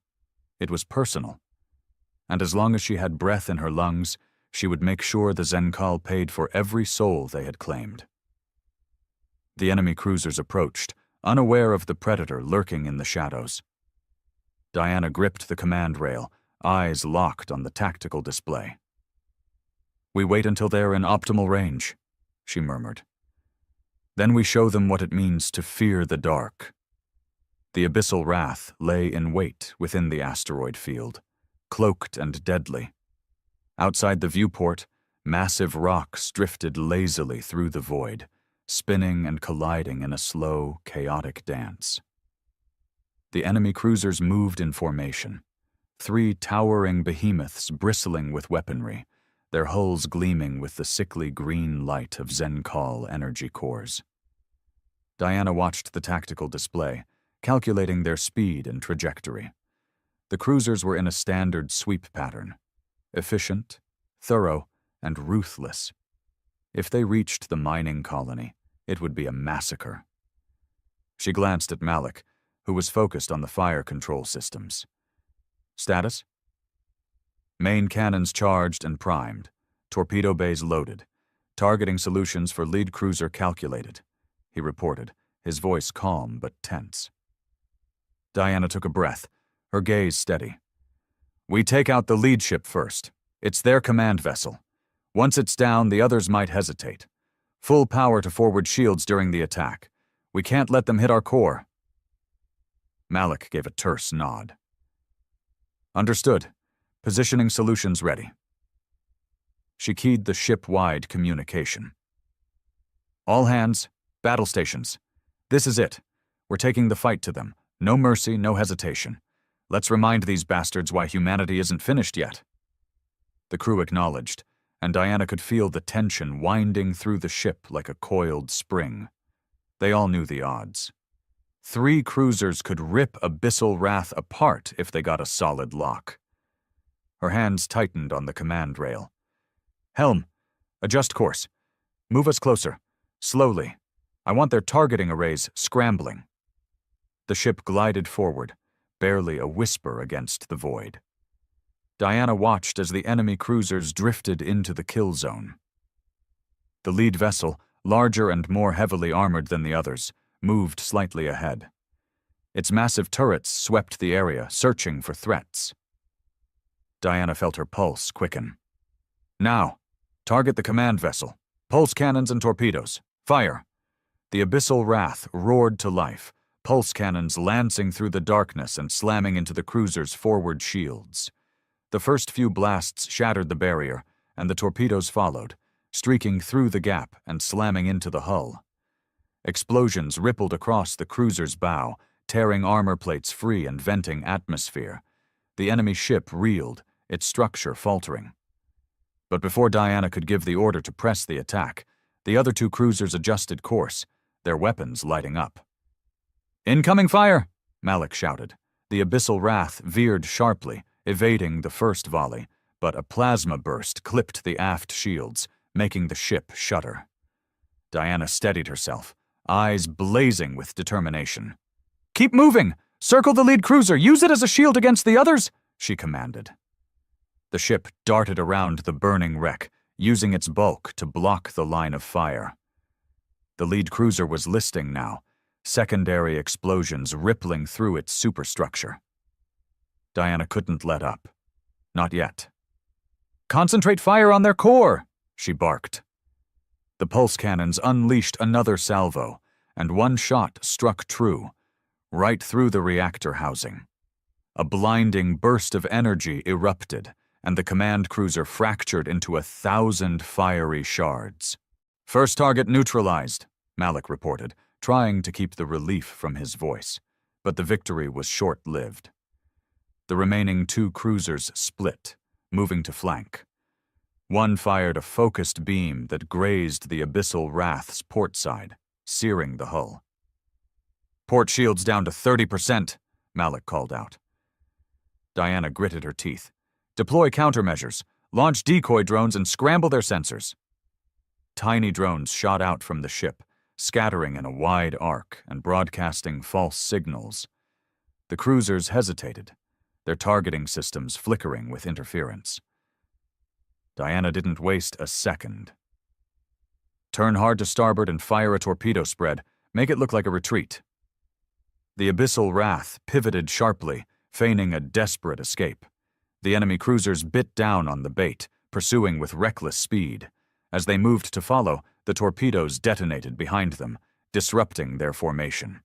It was personal. And as long as she had breath in her lungs, she would make sure the Zencal paid for every soul they had claimed. The enemy cruisers approached, unaware of the predator lurking in the shadows. Diana gripped the command rail, eyes locked on the tactical display. "We wait until they're in optimal range," she murmured. "Then we show them what it means to fear the dark." The abyssal wrath lay in wait within the asteroid field, cloaked and deadly. Outside the viewport, massive rocks drifted lazily through the void, spinning and colliding in a slow, chaotic dance. The enemy cruisers moved in formation, 3 towering behemoths bristling with weaponry, their hulls gleaming with the sickly green light of Zencal energy cores. Diana watched the tactical display, calculating their speed and trajectory. The cruisers were in a standard sweep pattern, efficient, thorough, and ruthless. If they reached the mining colony, it would be a massacre. She glanced at Malik, who was focused on the fire control systems. "Status?" "Main cannons charged and primed, torpedo bays loaded, targeting solutions for lead cruiser calculated," he reported, his voice calm but tense. Diana took a breath, her gaze steady. "We take out the lead ship first. It's their command vessel. Once it's down, the others might hesitate. Full power to forward shields during the attack. We can't let them hit our core." Malik gave a terse nod. "Understood. Positioning solutions ready." She keyed the ship-wide communication. "All hands, battle stations. This is it. We're taking the fight to them. No mercy, no hesitation. Let's remind these bastards why humanity isn't finished yet." The crew acknowledged, and Diana could feel the tension winding through the ship like a coiled spring. They all knew the odds. 3 cruisers could rip abyssal wrath apart if they got a solid lock. Her hands tightened on the command rail. "Helm, adjust course. Move us closer. Slowly. I want their targeting arrays scrambling." The ship glided forward, barely a whisper against the void. Diana watched as the enemy cruisers drifted into the kill zone. The lead vessel, larger and more heavily armored than the others, moved slightly ahead. Its massive turrets swept the area, searching for threats. Diana felt her pulse quicken. "Now, target the command vessel. Pulse cannons and torpedoes. Fire!" The abyssal wrath roared to life, pulse cannons lancing through the darkness and slamming into the cruiser's forward shields. The first few blasts shattered the barrier, and the torpedoes followed, streaking through the gap and slamming into the hull. Explosions rippled across the cruiser's bow, tearing armor plates free and venting atmosphere. The enemy ship reeled, its structure faltering. But before Diana could give the order to press the attack, the other 2 cruisers adjusted course, their weapons lighting up. "Incoming fire!" Malik shouted. The abyssal wrath veered sharply, evading the first volley, but a plasma burst clipped the aft shields, making the ship shudder. Diana steadied herself, eyes blazing with determination. "Keep moving! Circle the lead cruiser! Use it as a shield against the others!" she commanded. The ship darted around the burning wreck, using its bulk to block the line of fire. The lead cruiser was listing now, secondary explosions rippling through its superstructure. Diana couldn't let up. Not yet. "Concentrate fire on their core!" she barked. The pulse cannons unleashed another salvo, and one shot struck true, right through the reactor housing. A blinding burst of energy erupted, and the command cruiser fractured into 1,000 fiery shards. "First target neutralized," Malik reported, trying to keep the relief from his voice. But the victory was short-lived. The remaining 2 cruisers split, moving to flank. One fired a focused beam that grazed the Abyssal Wrath's port side, searing the hull. "Port shields down to 30%, Malik called out. Diana gritted her teeth. "Deploy countermeasures, launch decoy drones and scramble their sensors." Tiny drones shot out from the ship, scattering in a wide arc and broadcasting false signals. The cruisers hesitated, their targeting systems flickering with interference. Diana didn't waste a second. "Turn hard to starboard and fire a torpedo spread. Make it look like a retreat." The Abyssal Wrath pivoted sharply, feigning a desperate escape. The enemy cruisers bit down on the bait, pursuing with reckless speed. As they moved to follow, the torpedoes detonated behind them, disrupting their formation.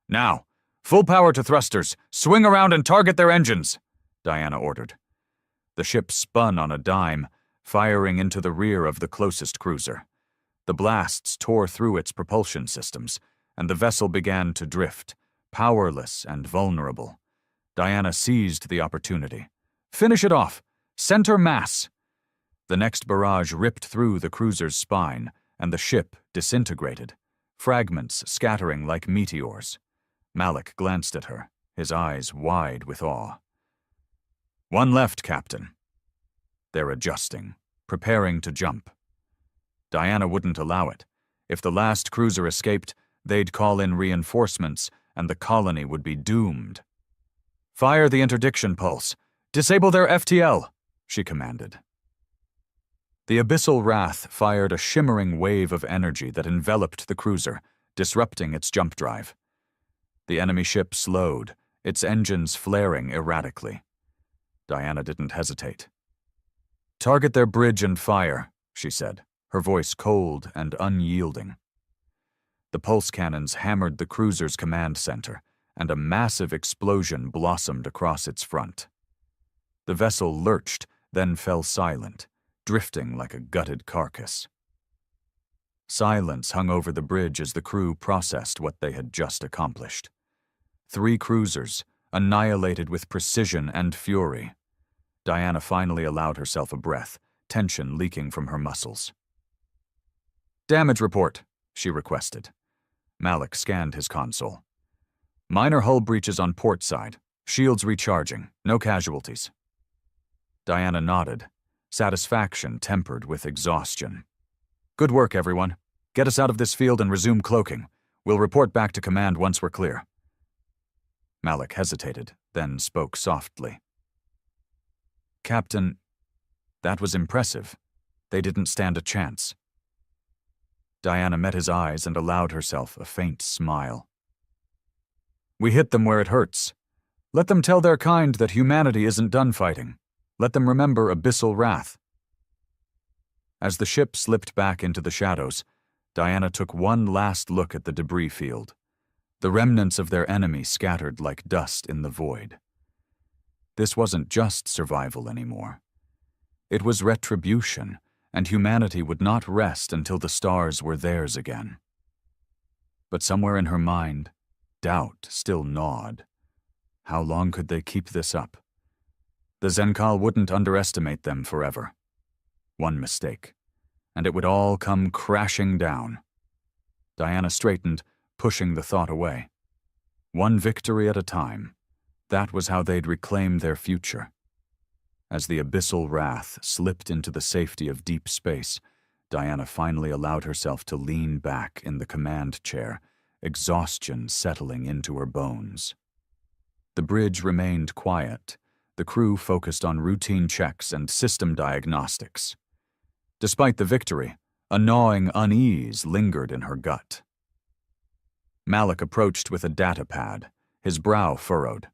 "Now, full power to thrusters! Swing around and target their engines!" Diana ordered. The ship spun on a dime, firing into the rear of the closest cruiser. The blasts tore through its propulsion systems, and the vessel began to drift, powerless and vulnerable. Diana seized the opportunity. "Finish it off! Center mass!" The next barrage ripped through the cruiser's spine, and the ship disintegrated, fragments scattering like meteors. Malik glanced at her, his eyes wide with awe. "One left, Captain." They're adjusting, preparing to jump. Diana wouldn't allow it. If the last cruiser escaped, they'd call in reinforcements, and the colony would be doomed. "Fire the interdiction pulse. Disable their FTL," she commanded. The Abyssal Wrath fired a shimmering wave of energy that enveloped the cruiser, disrupting its jump drive. The enemy ship slowed, its engines flaring erratically. Diana didn't hesitate. "Target their bridge and fire," she said, her voice cold and unyielding. The pulse cannons hammered the cruiser's command center, and a massive explosion blossomed across its front. The vessel lurched, then fell silent, drifting like a gutted carcass. Silence hung over the bridge as the crew processed what they had just accomplished. 3 cruisers, annihilated with precision and fury. Diana finally allowed herself a breath, tension leaking from her muscles. "Damage report," she requested. Malik scanned his console. "Minor hull breaches on port side. Shields recharging. No casualties." Diana nodded, satisfaction tempered with exhaustion. "Good work, everyone. Get us out of this field and resume cloaking. We'll report back to command once we're clear." Malik hesitated, then spoke softly. "Captain, that was impressive. They didn't stand a chance." Diana met his eyes and allowed herself a faint smile. "We hit them where it hurts. Let them tell their kind that humanity isn't done fighting. Let them remember Abyssal Wrath." As the ship slipped back into the shadows, Diana took one last look at the debris field. The remnants of their enemy scattered like dust in the void. This wasn't just survival anymore. It was retribution, and humanity would not rest until the stars were theirs again. But somewhere in her mind, doubt still gnawed. How long could they keep this up? The Zenkal wouldn't underestimate them forever. One mistake, and it would all come crashing down. Diana straightened, pushing the thought away. One victory at a time. That was how they'd reclaim their future. As the Abyssal Wrath slipped into the safety of deep space, Diana finally allowed herself to lean back in the command chair, exhaustion settling into her bones. The bridge remained quiet. The crew focused on routine checks and system diagnostics. Despite the victory, a gnawing unease lingered in her gut. Malik approached with a data pad, his brow furrowed.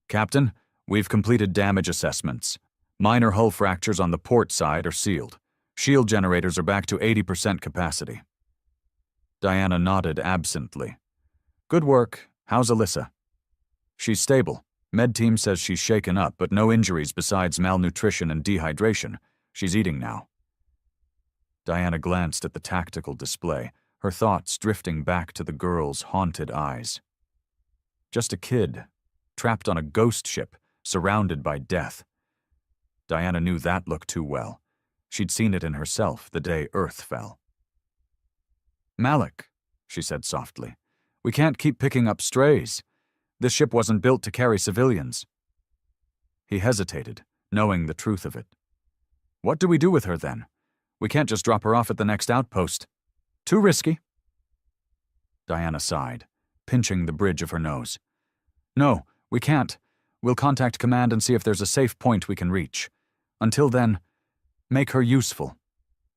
"Captain, we've completed damage assessments. Minor hull fractures on the port side are sealed. Shield generators are back to 80% capacity." Diana nodded absently. "Good work. How's Alyssa?" "She's stable. Med team says she's shaken up, but no injuries besides malnutrition and dehydration. She's eating now." Diana glanced at the tactical display, her thoughts drifting back to the girl's haunted eyes. Just a kid, trapped on a ghost ship, surrounded by death. Diana knew that look too well. She'd seen it in herself the day Earth fell. "Malik," she said softly, "we can't keep picking up strays. This ship wasn't built to carry civilians." He hesitated, knowing the truth of it. "What do we do with her, then? We can't just drop her off at the next outpost. Too risky." Diana sighed, pinching the bridge of her nose. "No, we can't. We'll contact command and see if there's a safe point we can reach. Until then, make her useful.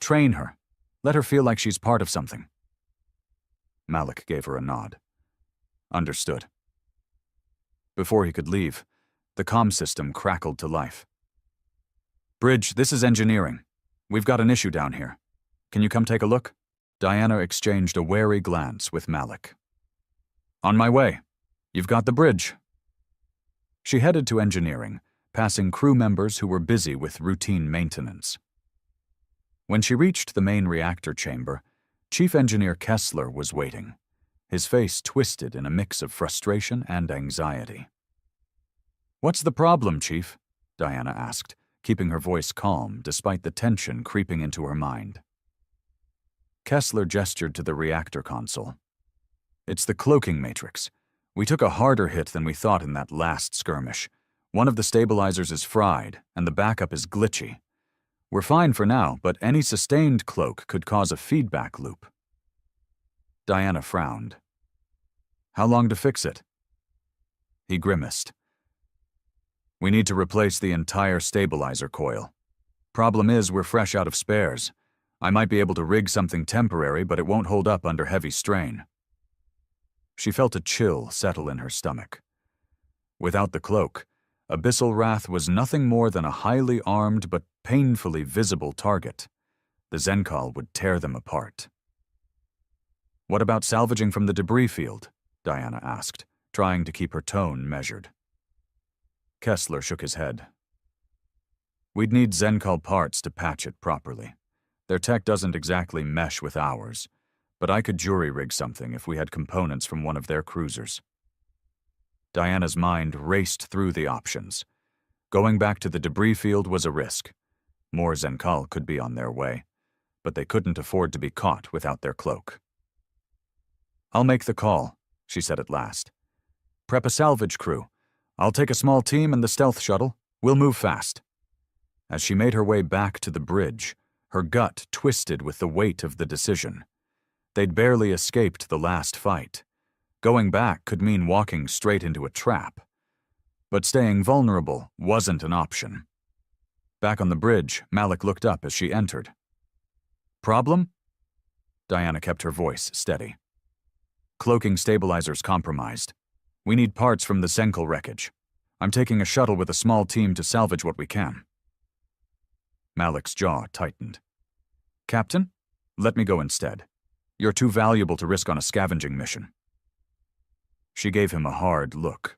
Train her. Let her feel like she's part of something." Malik gave her a nod. Understood. Before he could leave, the comm system crackled to life. "Bridge, this is engineering. We've got an issue down here. Can you come take a look?" Diana exchanged a wary glance with Malik. "On my way. You've got the bridge." She headed to engineering, passing crew members who were busy with routine maintenance. When she reached the main reactor chamber, Chief Engineer Kessler was waiting, his face twisted in a mix of frustration and anxiety. "What's the problem, Chief?" Diana asked, keeping her voice calm despite the tension creeping into her mind. Kessler gestured to the reactor console. "It's the cloaking matrix. We took a harder hit than we thought in that last skirmish. One of the stabilizers is fried, and the backup is glitchy. We're fine for now, but any sustained cloak could cause a feedback loop." Diana frowned. "How long to fix it?" He grimaced. "We need to replace the entire stabilizer coil. Problem is, we're fresh out of spares. I might be able to rig something temporary, but it won't hold up under heavy strain." She felt a chill settle in her stomach. Without the cloak, Abyssal Wrath was nothing more than a highly armed but painfully visible target. The Zenkal would tear them apart. "What about salvaging from the debris field?" Diana asked, trying to keep her tone measured. Kessler shook his head. "We'd need Zenkal parts to patch it properly. Their tech doesn't exactly mesh with ours, but I could jury-rig something if we had components from one of their cruisers." Diana's mind raced through the options. Going back to the debris field was a risk. More Zenkal could be on their way, but they couldn't afford to be caught without their cloak. "I'll make the call," she said at last. "Prep a salvage crew. I'll take a small team and the stealth shuttle. We'll move fast." As she made her way back to the bridge, her gut twisted with the weight of the decision. They'd barely escaped the last fight. Going back could mean walking straight into a trap. But staying vulnerable wasn't an option. Back on the bridge, Malik looked up as she entered. "Problem?" Diana kept her voice steady. "Cloaking stabilizers compromised. We need parts from the Zenkal wreckage. I'm taking a shuttle with a small team to salvage what we can." Malik's jaw tightened. "Captain, let me go instead. You're too valuable to risk on a scavenging mission." She gave him a hard look.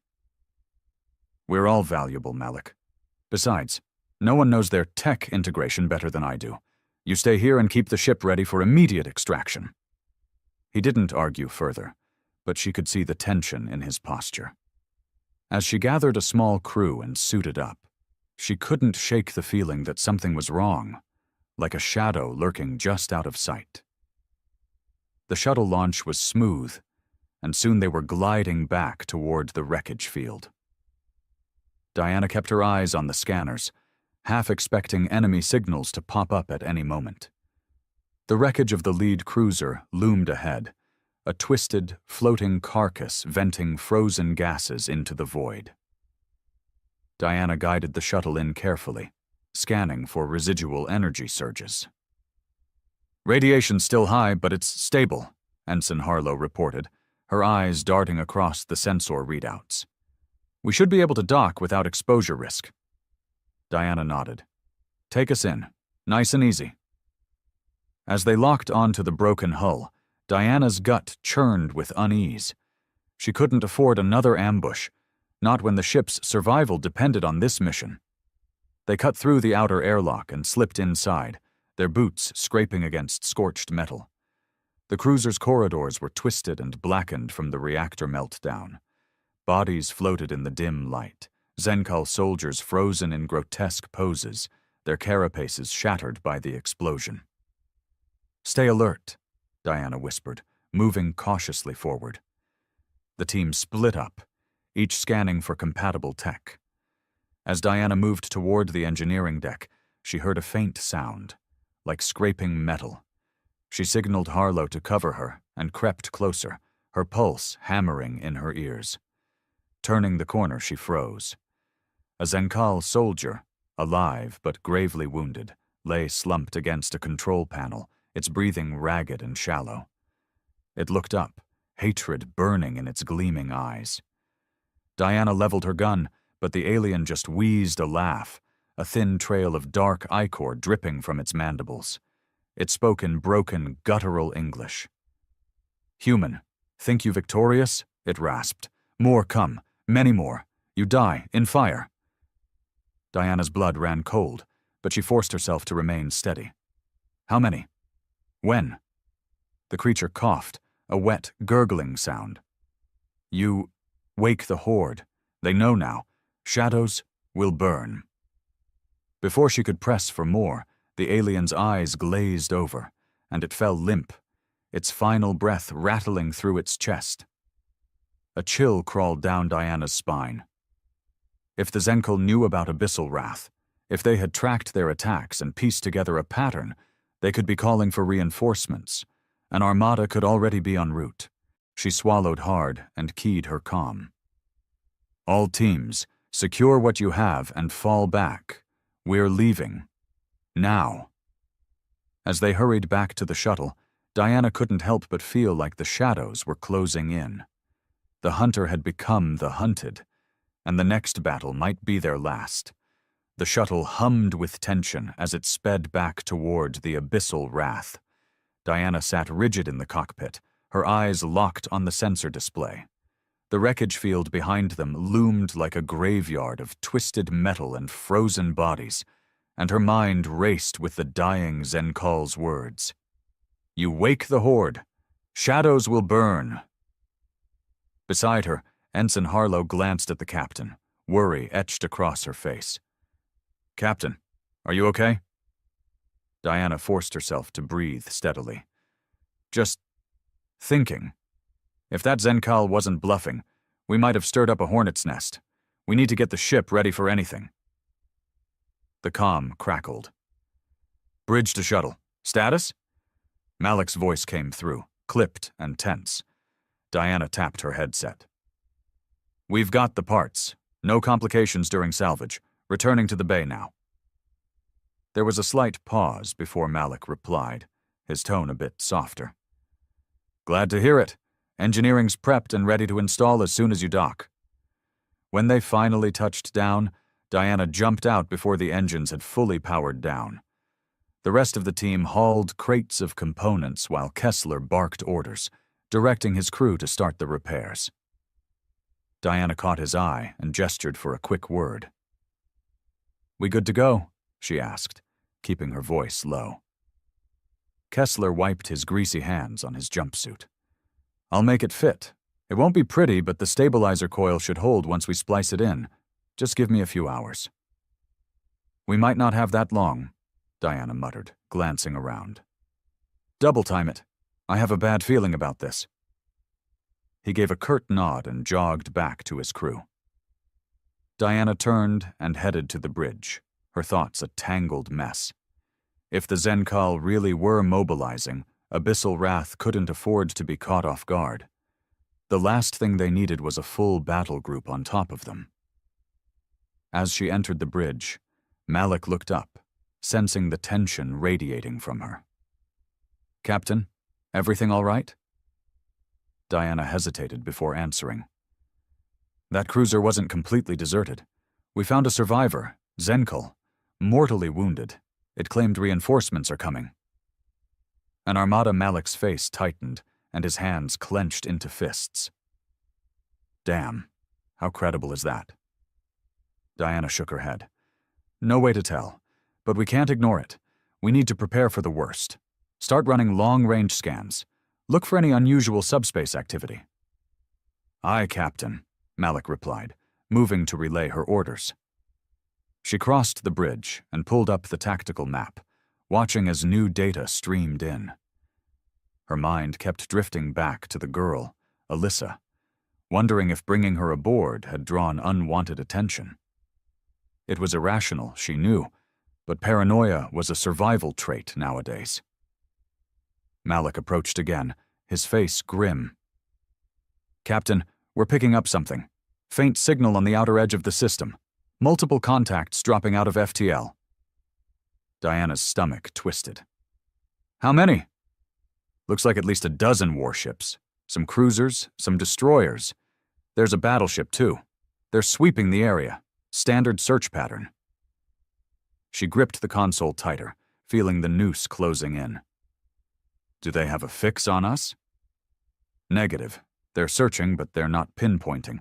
"We're all valuable, Malik. Besides, no one knows their tech integration better than I do. You stay here and keep the ship ready for immediate extraction." He didn't argue further, but she could see the tension in his posture. As she gathered a small crew and suited up, she couldn't shake the feeling that something was wrong, like a shadow lurking just out of sight. The shuttle launch was smooth, and soon they were gliding back toward the wreckage field. Diana kept her eyes on the scanners, half expecting enemy signals to pop up at any moment. The wreckage of the lead cruiser loomed ahead, a twisted, floating carcass venting frozen gases into the void. Diana guided the shuttle in carefully, scanning for residual energy surges. "Radiation's still high, but it's stable," Ensign Harlow reported, her eyes darting across the sensor readouts. "We should be able to dock without exposure risk." Diana nodded. "Take us in. Nice and easy." As they locked onto the broken hull, Diana's gut churned with unease. She couldn't afford another ambush, not when the ship's survival depended on this mission. They cut through the outer airlock and slipped inside, their boots scraping against scorched metal. The cruiser's corridors were twisted and blackened from the reactor meltdown, Bodies floated in the dim light, Zenkal soldiers frozen in grotesque poses, their carapaces shattered by the explosion. "Stay alert," Diana whispered, moving cautiously forward. The team split up, each scanning for compatible tech. As Diana moved toward the engineering deck, she heard a faint sound, like scraping metal. She signaled Harlow to cover her and crept closer, her pulse hammering in her ears. Turning the corner, she froze. A Zenkal soldier, alive but gravely wounded, lay slumped against a control panel, its breathing ragged and shallow. It looked up, hatred burning in its gleaming eyes. Diana leveled her gun, but the alien just wheezed a laugh, a thin trail of dark ichor dripping from its mandibles. It spoke in broken, guttural English. "Human, think you victorious?" it rasped. "More come, many more. You die, in fire." Diana's blood ran cold, but she forced herself to remain steady. "How many? When?" The creature coughed, a wet, gurgling sound. "You wake the horde. They know now. Shadows will burn." Before she could press for more, the alien's eyes glazed over, and it fell limp, its final breath rattling through its chest. A chill crawled down Diana's spine. If the Zenkal knew about abyssal wrath, if they had tracked their attacks and pieced together a pattern, they could be calling for reinforcements. An armada could already be en route. She swallowed hard and keyed her calm. "All teams, secure what you have and fall back. We're leaving. Now." As they hurried back to the shuttle, Diana couldn't help but feel like the shadows were closing in. The hunter had become the hunted, and the next battle might be their last. The shuttle hummed with tension as it sped back toward the abyssal wrath. Diana sat rigid in the cockpit, her eyes locked on the sensor display. The wreckage field behind them loomed like a graveyard of twisted metal and frozen bodies, and her mind raced with the dying Zenkal's words. "You wake the horde. Shadows will burn." Beside her, Ensign Harlow glanced at the captain, worry etched across her face. "Captain, are you okay?" Diana forced herself to breathe steadily. "Just thinking. If that Zenkal wasn't bluffing, we might have stirred up a hornet's nest. We need to get the ship ready for anything." The comm crackled. "Bridge to shuttle. Status?" Malik's voice came through, clipped and tense. Diana tapped her headset. "We've got the parts. No complications during salvage. Returning to the bay now." There was a slight pause before Malik replied, his tone a bit softer. "Glad to hear it. Engineering's prepped and ready to install as soon as you dock." When they finally touched down, Diana jumped out before the engines had fully powered down. The rest of the team hauled crates of components while Kessler barked orders, directing his crew to start the repairs. Diana caught his eye and gestured for a quick word. "We good to go?" she asked, keeping her voice low. Kessler wiped his greasy hands on his jumpsuit. "I'll make it fit. It won't be pretty, but the stabilizer coil should hold once we splice it in. Just give me a few hours." "We might not have that long," Diana muttered, glancing around. "Double time it. I have a bad feeling about this." He gave a curt nod and jogged back to his crew. Diana turned and headed to the bridge, her thoughts a tangled mess. If the Zenkal really were mobilizing, abyssal wrath couldn't afford to be caught off guard. The last thing they needed was a full battle group on top of them. As she entered the bridge, Malik looked up, sensing the tension radiating from her. "Captain, everything all right?" Diana hesitated before answering. "That cruiser wasn't completely deserted. We found a survivor, Zenkal, mortally wounded. It claimed reinforcements are coming." An Armada Malik's face tightened, and his hands clenched into fists. "Damn, how credible is that?" Diana shook her head. "No way to tell, but we can't ignore it. We need to prepare for the worst. Start running long-range scans. Look for any unusual subspace activity." "Aye, Captain," Malik replied, moving to relay her orders. She crossed the bridge and pulled up the tactical map, watching as new data streamed in. Her mind kept drifting back to the girl, Alyssa, wondering if bringing her aboard had drawn unwanted attention. It was irrational, she knew, but paranoia was a survival trait nowadays. Malik approached again, his face grim. "Captain, we're picking up something. Faint signal on the outer edge of the system. Multiple contacts dropping out of FTL." Diana's stomach twisted. "How many?" "Looks like at least a dozen warships. Some cruisers, some destroyers. There's a battleship, too. They're sweeping the area. Standard search pattern." She gripped the console tighter, feeling the noose closing in. "Do they have a fix on us?" "Negative. They're searching, but they're not pinpointing.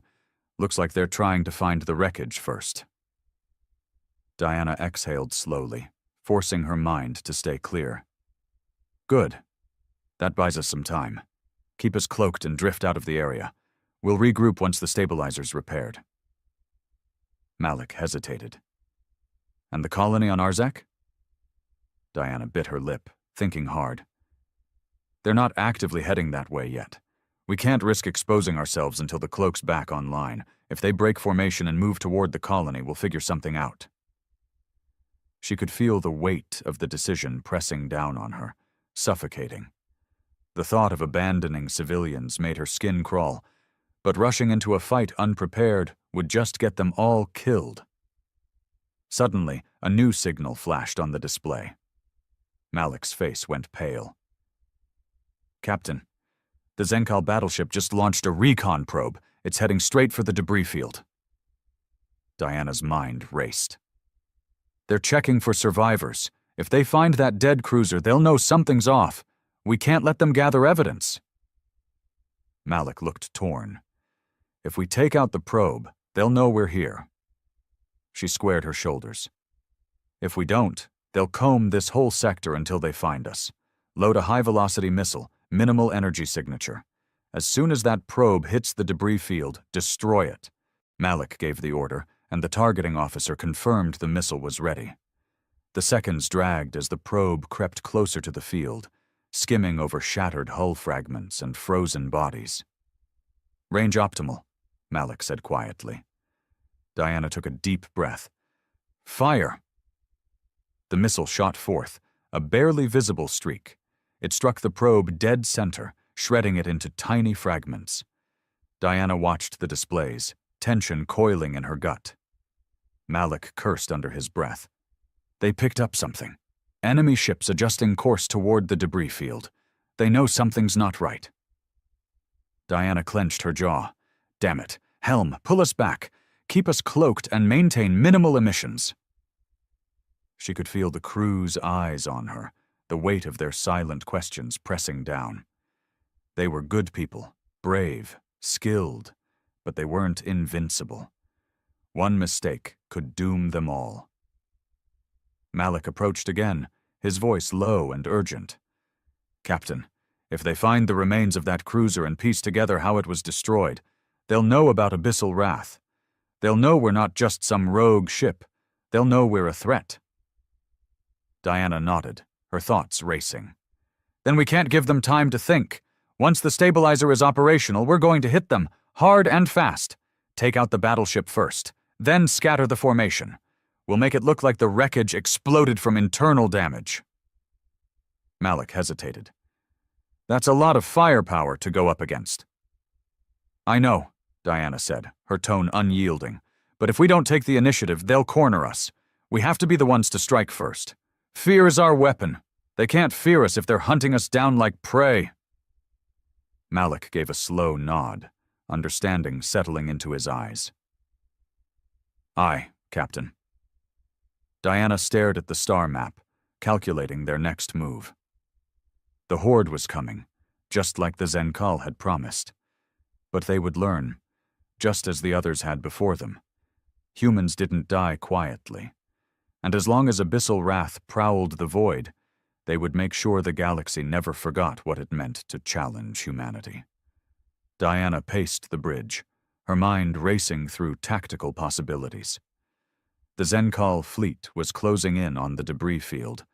Looks like they're trying to find the wreckage first." Diana exhaled slowly, forcing her mind to stay clear. "Good. That buys us some time. Keep us cloaked and drift out of the area. We'll regroup once the stabilizer's repaired." Malik hesitated. "And the colony on Arzek?" Diana bit her lip, thinking hard. "They're not actively heading that way yet. We can't risk exposing ourselves until the cloak's back online. If they break formation and move toward the colony, we'll figure something out." She could feel the weight of the decision pressing down on her, suffocating. The thought of abandoning civilians made her skin crawl, but rushing into a fight unprepared would just get them all killed. Suddenly, a new signal flashed on the display. Malik's face went pale. "Captain, the Zenkal battleship just launched a recon probe. It's heading straight for the debris field." Diana's mind raced. "They're checking for survivors. If they find that dead cruiser, they'll know something's off. We can't let them gather evidence." Malik looked torn. "If we take out the probe, they'll know we're here." She squared her shoulders. "If we don't, they'll comb this whole sector until they find us. Load a high-velocity missile, minimal energy signature. As soon as that probe hits the debris field, destroy it." Malik gave the order, and the targeting officer confirmed the missile was ready. The seconds dragged as the probe crept closer to the field, skimming over shattered hull fragments and frozen bodies. "Range optimal," Malik said quietly. Diana took a deep breath. "Fire!" The missile shot forth, a barely visible streak. It struck the probe dead center, shredding it into tiny fragments. Diana watched the displays, tension coiling in her gut. Malik cursed under his breath. They picked up something. Enemy ships adjusting course toward the debris field. They know something's not right. Diana clenched her jaw. "Damn it. Helm, pull us back. Keep us cloaked and maintain minimal emissions." She could feel the crew's eyes on her, the weight of their silent questions pressing down. They were good people, brave, skilled, but they weren't invincible. One mistake could doom them all. Malik approached again, his voice low and urgent. "Captain, if they find the remains of that cruiser and piece together how it was destroyed, they'll know about Abyssal Wrath. They'll know we're not just some rogue ship. They'll know we're a threat." Diana nodded, her thoughts racing. "Then we can't give them time to think. Once the stabilizer is operational, we're going to hit them, hard and fast. Take out the battleship first, then scatter the formation. We'll make it look like the wreckage exploded from internal damage." Malik hesitated. "That's a lot of firepower to go up against." "I know," Diana said, her tone unyielding. "But if we don't take the initiative, they'll corner us. We have to be the ones to strike first. Fear is our weapon. They can't fear us if they're hunting us down like prey." Malik gave a slow nod, understanding settling into his eyes. "Aye, Captain." Diana stared at the star map, calculating their next move. The Horde was coming, just like the Zenkal had promised. But they would learn, just as the others had before them. Humans didn't die quietly. And as long as Abyssal Wrath prowled the void, they would make sure the galaxy never forgot what it meant to challenge humanity. Diana paced the bridge, her mind racing through tactical possibilities. The Zenkal fleet was closing in on the debris field,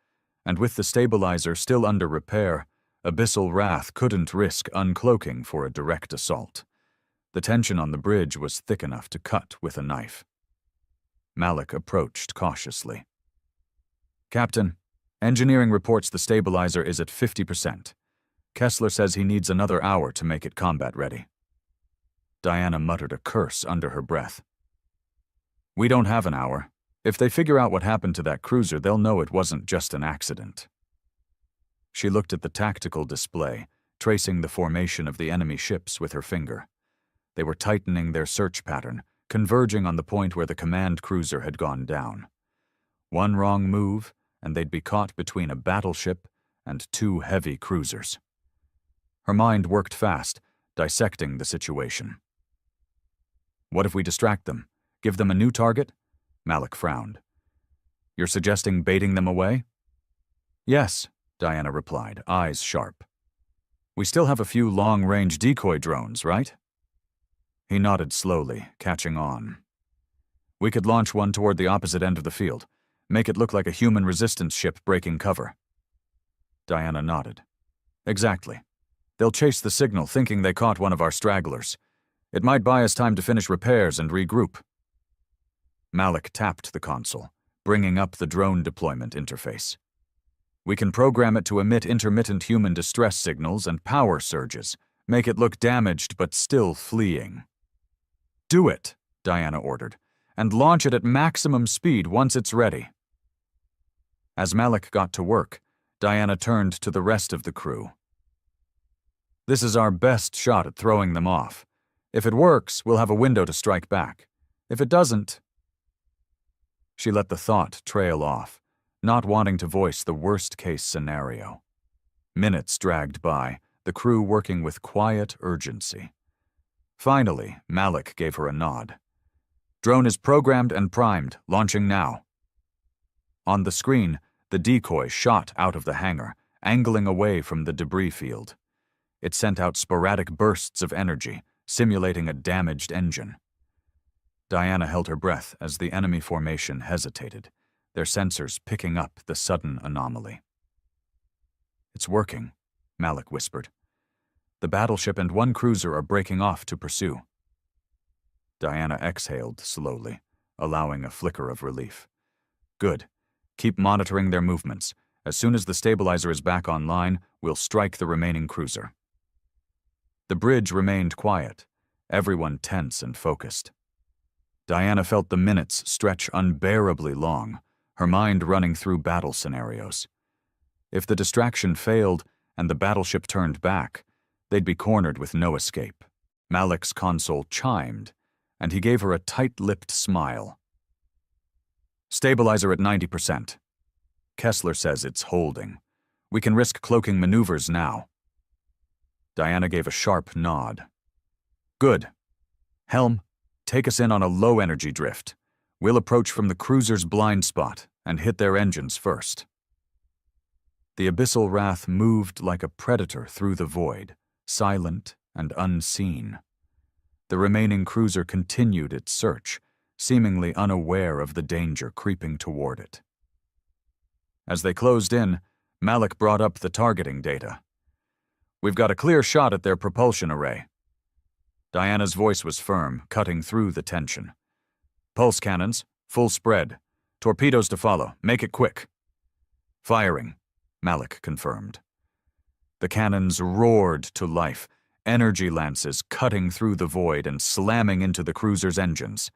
and with the stabilizer still under repair, Abyssal Wrath couldn't risk uncloaking for a direct assault. The tension on the bridge was thick enough to cut with a knife. Malik approached cautiously. "Captain, engineering reports the stabilizer is at 50%. Kessler says he needs another hour to make it combat ready." Diana muttered a curse under her breath. "We don't have an hour. If they figure out what happened to that cruiser, they'll know it wasn't just an accident." She looked at the tactical display, tracing the formation of the enemy ships with her finger. They were tightening their search pattern, converging on the point where the command cruiser had gone down. One wrong move, and they'd be caught between a battleship and two heavy cruisers. Her mind worked fast, dissecting the situation. "What if we distract them? Give them a new target?" Malik frowned. "You're suggesting baiting them away?" "Yes," Diana replied, eyes sharp. "We still have a few long-range decoy drones, right?" He nodded slowly, catching on. "We could launch one toward the opposite end of the field, make it look like a human resistance ship breaking cover." Diana nodded. "Exactly. They'll chase the signal thinking they caught one of our stragglers. It might buy us time to finish repairs and regroup." Malik tapped the console, bringing up the drone deployment interface. "We can program it to emit intermittent human distress signals and power surges, make it look damaged but still fleeing." "Do it," Diana ordered, "and launch it at maximum speed once it's ready." As Malik got to work, Diana turned to the rest of the crew. "This is our best shot at throwing them off. If it works, we'll have a window to strike back. If it doesn't—" She let the thought trail off, not wanting to voice the worst-case scenario. Minutes dragged by, the crew working with quiet urgency. Finally, Malik gave her a nod. "Drone is programmed and primed, launching now." On the screen, the decoy shot out of the hangar, angling away from the debris field. It sent out sporadic bursts of energy, simulating a damaged engine. Diana held her breath as the enemy formation hesitated, their sensors picking up the sudden anomaly. "It's working," Malik whispered. "The battleship and one cruiser are breaking off to pursue." Diana exhaled slowly, allowing a flicker of relief. "Good. Keep monitoring their movements. As soon as the stabilizer is back online, we'll strike the remaining cruiser." The bridge remained quiet, everyone tense and focused. Diana felt the minutes stretch unbearably long, her mind running through battle scenarios. If the distraction failed and the battleship turned back, they'd be cornered with no escape. Malik's console chimed, and he gave her a tight-lipped smile. "Stabilizer at 90%. Kessler says it's holding. We can risk cloaking maneuvers now." Diana gave a sharp nod. "Good. Helm, take us in on a low-energy drift. We'll approach from the cruiser's blind spot and hit their engines first." The Abyssal Wrath moved like a predator through the void, silent and unseen. The remaining cruiser continued its search, seemingly unaware of the danger creeping toward it. As they closed in, Malik brought up the targeting data. "We've got a clear shot at their propulsion array." Diana's voice was firm, cutting through the tension. "Pulse cannons, full spread. Torpedoes to follow. Make it quick." "Firing," Malik confirmed. The cannons roared to life, energy lances cutting through the void and slamming into the cruiser's engines.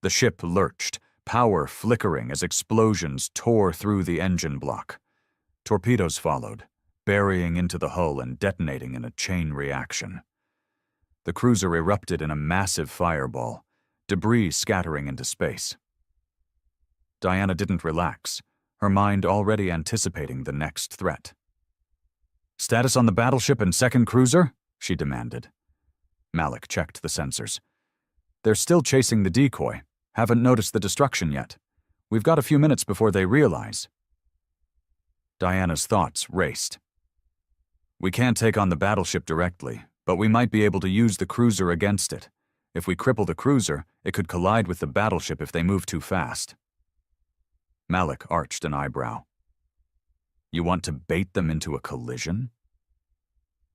The ship lurched, power flickering as explosions tore through the engine block. Torpedoes followed, burying into the hull and detonating in a chain reaction. The cruiser erupted in a massive fireball, debris scattering into space. Diana didn't relax, her mind already anticipating the next threat. "Status on the battleship and second cruiser?" she demanded. Malik checked the sensors. "They're still chasing the decoy. Haven't noticed the destruction yet. We've got a few minutes before they realize." Diana's thoughts raced. "We can't take on the battleship directly, but we might be able to use the cruiser against it. If we cripple the cruiser, it could collide with the battleship if they move too fast. Malik arched an eyebrow. You want to bait them into a collision?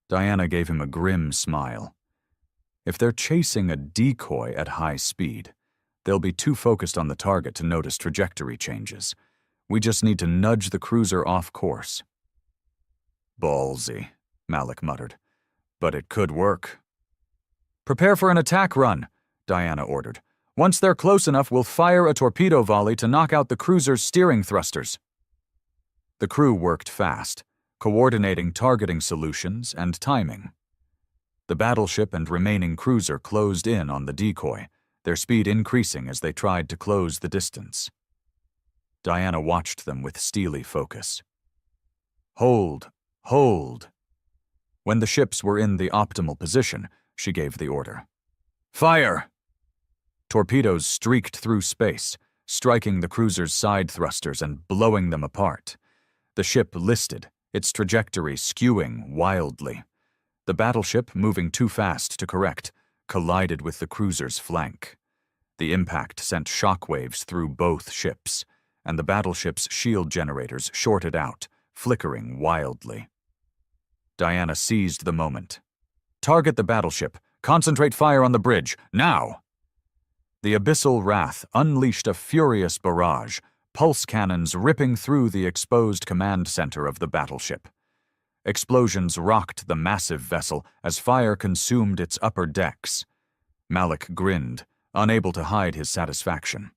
Diana gave him a grim smile. If they're chasing a decoy at high speed, they'll be too focused on the target to notice trajectory changes. We just need to nudge the cruiser off course. Ballsy, Malik muttered. But it could work. Prepare for an attack run, Diana ordered. Once they're close enough, we'll fire a torpedo volley to knock out the cruiser's steering thrusters. The crew worked fast, coordinating targeting solutions and timing. The battleship and remaining cruiser closed in on the decoy, their speed increasing as they tried to close the distance. Diana watched them with steely focus. Hold, hold. When the ships were in the optimal position, she gave the order. Fire! Torpedoes streaked through space, striking the cruiser's side thrusters and blowing them apart. The ship listed, its trajectory skewing wildly. The battleship, moving too fast to correct, collided with the cruiser's flank. The impact sent shockwaves through both ships, and the battleship's shield generators shorted out, flickering wildly. Diana seized the moment. Target the battleship. Concentrate fire on the bridge, now! The abyssal wrath unleashed a furious barrage, pulse cannons ripping through the exposed command center of the battleship. Explosions rocked the massive vessel as fire consumed its upper decks. Malik grinned, unable to hide his satisfaction.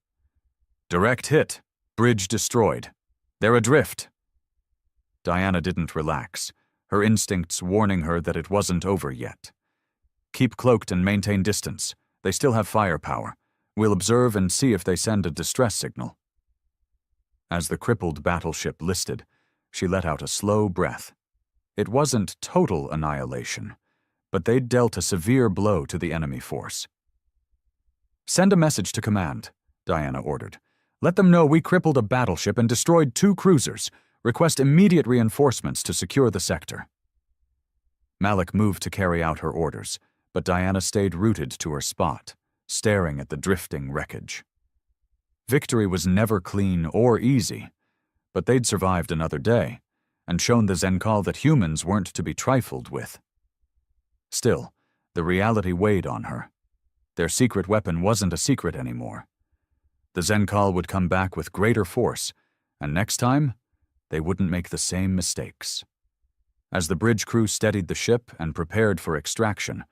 Direct hit. Bridge destroyed. They're adrift. Diana didn't relax, her instincts warning her that it wasn't over yet. Keep cloaked and maintain distance. They still have firepower. We'll observe and see if they send a distress signal. As the crippled battleship listed, she let out a slow breath. It wasn't total annihilation, but they'd dealt a severe blow to the enemy force. Send a message to command, Diana ordered. Let them know we crippled a battleship and destroyed 2 cruisers. Request immediate reinforcements to secure the sector. Malik moved to carry out her orders, but Diana stayed rooted to her spot, staring at the drifting wreckage. Victory was never clean or easy, but they'd survived another day and shown the Zenkal that humans weren't to be trifled with. Still, the reality weighed on her. Their secret weapon wasn't a secret anymore. The Zenkal would come back with greater force, and next time, they wouldn't make the same mistakes. As the bridge crew steadied the ship and prepared for extraction,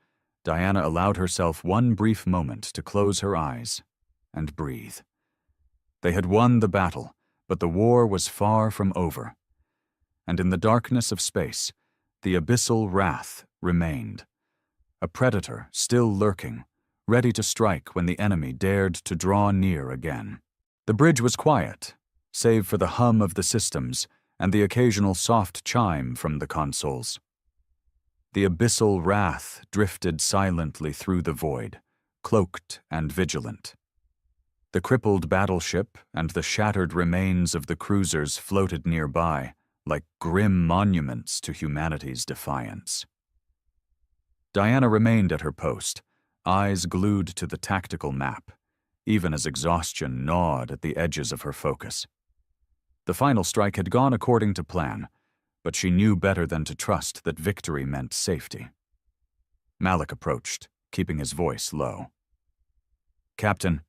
Diana allowed herself one brief moment to close her eyes and breathe. They had won the battle, but the war was far from over. And in the darkness of space, the abyssal wrath remained. A predator still lurking, ready to strike when the enemy dared to draw near again. The bridge was quiet, save for the hum of the systems and the occasional soft chime from the consoles. The abyssal wrath drifted silently through the void, cloaked and vigilant. The crippled battleship and the shattered remains of the cruisers floated nearby, like grim monuments to humanity's defiance. Diana remained at her post, eyes glued to the tactical map, even as exhaustion gnawed at the edges of her focus. The final strike had gone according to plan, but she knew better than to trust that victory meant safety. Malik approached, keeping his voice low. Captain,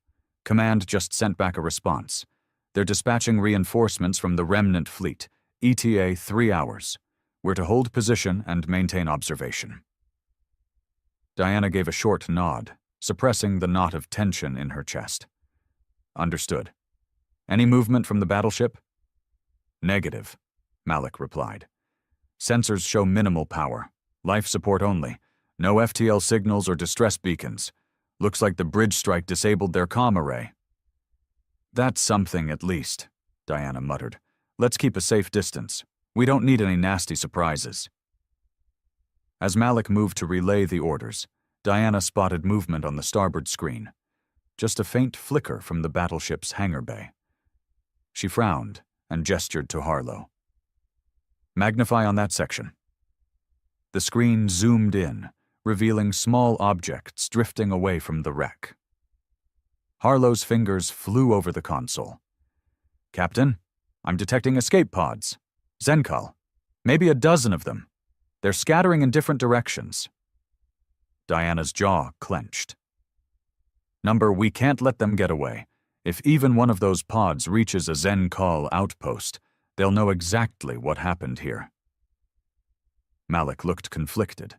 Command just sent back a response. They're dispatching reinforcements from the remnant fleet, ETA 3 hours. We're to hold position and maintain observation. Diana gave a short nod, suppressing the knot of tension in her chest. Understood. Any movement from the battleship? Negative, Malik replied. Sensors show minimal power. Life support only. No FTL signals or distress beacons. Looks like the bridge strike disabled their comm array. That's something at least, Diana muttered. Let's keep a safe distance. We don't need any nasty surprises. As Malik moved to relay the orders, Diana spotted movement on the starboard screen. Just a faint flicker from the battleship's hangar bay. She frowned and gestured to Harlow. Magnify on that section. The screen zoomed in, revealing small objects drifting away from the wreck. Harlow's fingers flew over the console. "Captain, I'm detecting escape pods. Zenkal. Maybe a dozen of them. They're scattering in different directions." Diana's jaw clenched. "Number, we can't let them get away. If even one of those pods reaches a Zenkal outpost, they'll know exactly what happened here." Malik looked conflicted.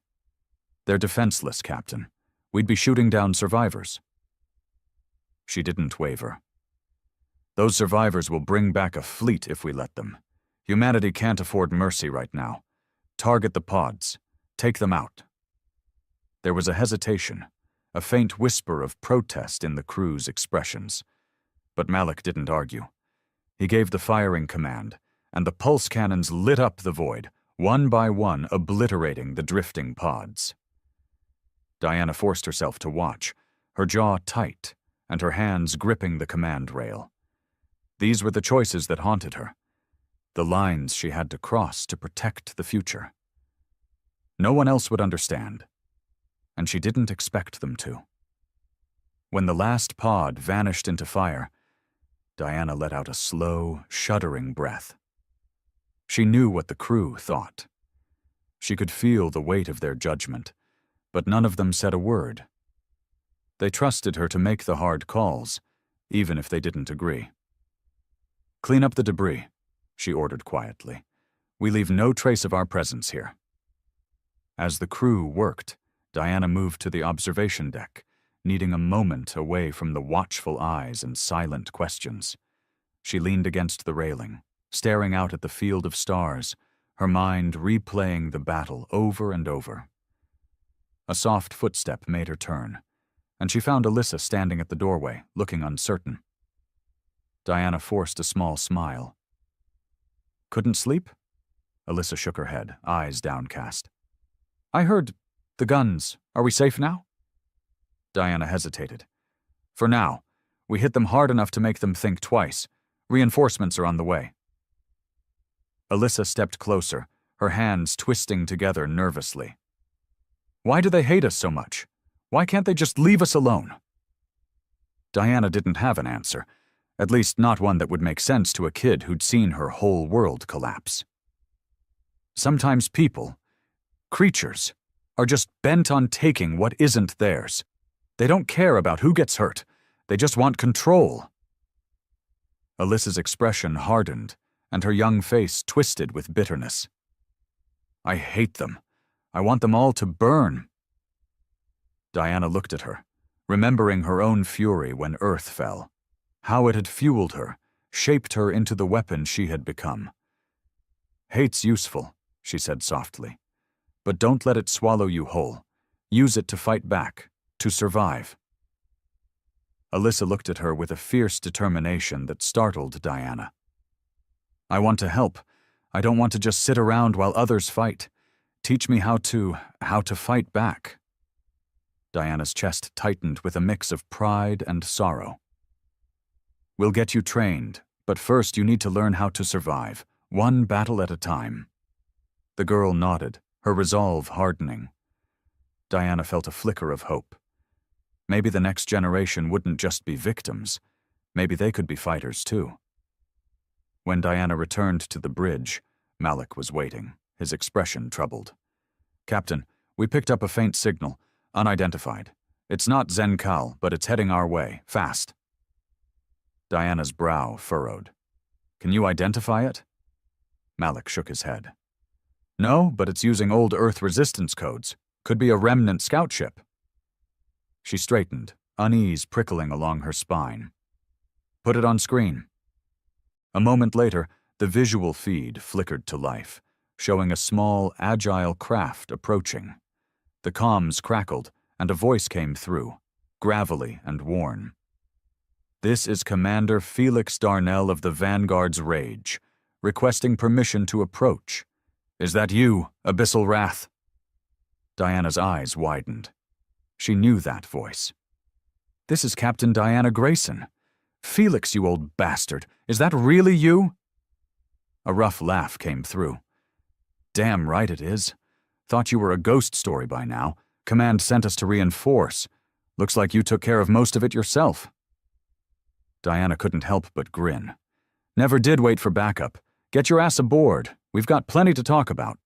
"They're defenseless, Captain. We'd be shooting down survivors." She didn't waver. "Those survivors will bring back a fleet if we let them. Humanity can't afford mercy right now. Target the pods. Take them out." There was a hesitation, a faint whisper of protest in the crew's expressions. But Malik didn't argue. He gave the firing command, and the pulse cannons lit up the void, one by one obliterating the drifting pods. Diana forced herself to watch, her jaw tight, and her hands gripping the command rail. These were the choices that haunted her, the lines she had to cross to protect the future. No one else would understand, and she didn't expect them to. When the last pod vanished into fire, Diana let out a slow, shuddering breath. She knew what the crew thought. She could feel the weight of their judgment, but none of them said a word. They trusted her to make the hard calls, even if they didn't agree. "Clean up the debris," she ordered quietly. "We leave no trace of our presence here." As the crew worked, Diana moved to the observation deck, needing a moment away from the watchful eyes and silent questions. She leaned against the railing, staring out at the field of stars, her mind replaying the battle over and over. A soft footstep made her turn, and she found Alyssa standing at the doorway, looking uncertain. Diana forced a small smile. "Couldn't sleep?" Alyssa shook her head, eyes downcast. "I heard the guns. Are we safe now?" Diana hesitated. "For now. We hit them hard enough to make them think twice. Reinforcements are on the way." Alyssa stepped closer, her hands twisting together nervously. "Why do they hate us so much? Why can't they just leave us alone?" Diana didn't have an answer, at least not one that would make sense to a kid who'd seen her whole world collapse. Sometimes people, creatures, are just bent on taking what isn't theirs. They don't care about who gets hurt. They just want control. Alyssa's expression hardened, and her young face twisted with bitterness. "I hate them. I want them all to burn." Diana looked at her, remembering her own fury when Earth fell, how it had fueled her, shaped her into the weapon she had become. "Hate's useful," she said softly, "but don't let it swallow you whole. Use it to fight back, to survive." Alyssa looked at her with a fierce determination that startled Diana. "I want to help. I don't want to just sit around while others fight. Teach me how to fight back." Diana's chest tightened with a mix of pride and sorrow. "We'll get you trained, but first you need to learn how to survive, one battle at a time." The girl nodded, her resolve hardening. Diana felt a flicker of hope. Maybe the next generation wouldn't just be victims. Maybe they could be fighters too. When Diana returned to the bridge, Malik was waiting, his expression troubled. "Captain, we picked up a faint signal, unidentified. It's not Zenkal, but it's heading our way, fast." Diana's brow furrowed. "Can you identify it?" Malik shook his head. "No, but it's using old Earth resistance codes. Could be a remnant scout ship." She straightened, unease prickling along her spine. "Put it on screen." A moment later, the visual feed flickered to life, showing a small, agile craft approaching. The comms crackled, and a voice came through, gravelly and worn. "This is Commander Felix Darnell of the Vanguard's Rage, requesting permission to approach. Is that you, Abyssal Wrath?" Diana's eyes widened. She knew that voice. "This is Captain Diana Grayson. Felix, you old bastard, is that really you?" A rough laugh came through. "Damn right it is. Thought you were a ghost story by now, Command sent us to reinforce. Looks like you took care of most of it yourself." Diana couldn't help but grin. "Never did wait for backup. Get your ass aboard. We've got plenty to talk about."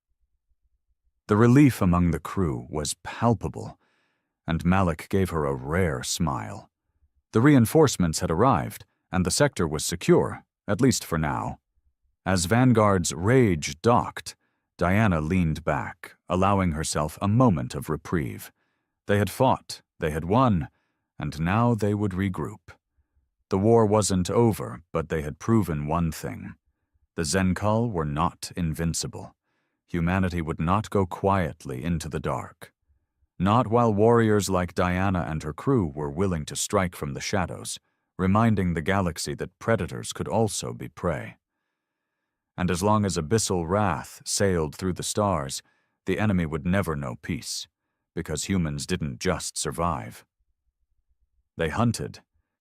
The relief among the crew was palpable, and Malik gave her a rare smile. The reinforcements had arrived, and the sector was secure, at least for now. As Vanguard's Rage docked, Diana leaned back, allowing herself a moment of reprieve. They had fought, they had won, and now they would regroup. The war wasn't over, but they had proven one thing. The Zenkal were not invincible. Humanity would not go quietly into the dark. Not while warriors like Diana and her crew were willing to strike from the shadows, reminding the galaxy that predators could also be prey. And as long as abyssal wrath sailed through the stars, the enemy would never know peace, because humans didn't just survive. They hunted,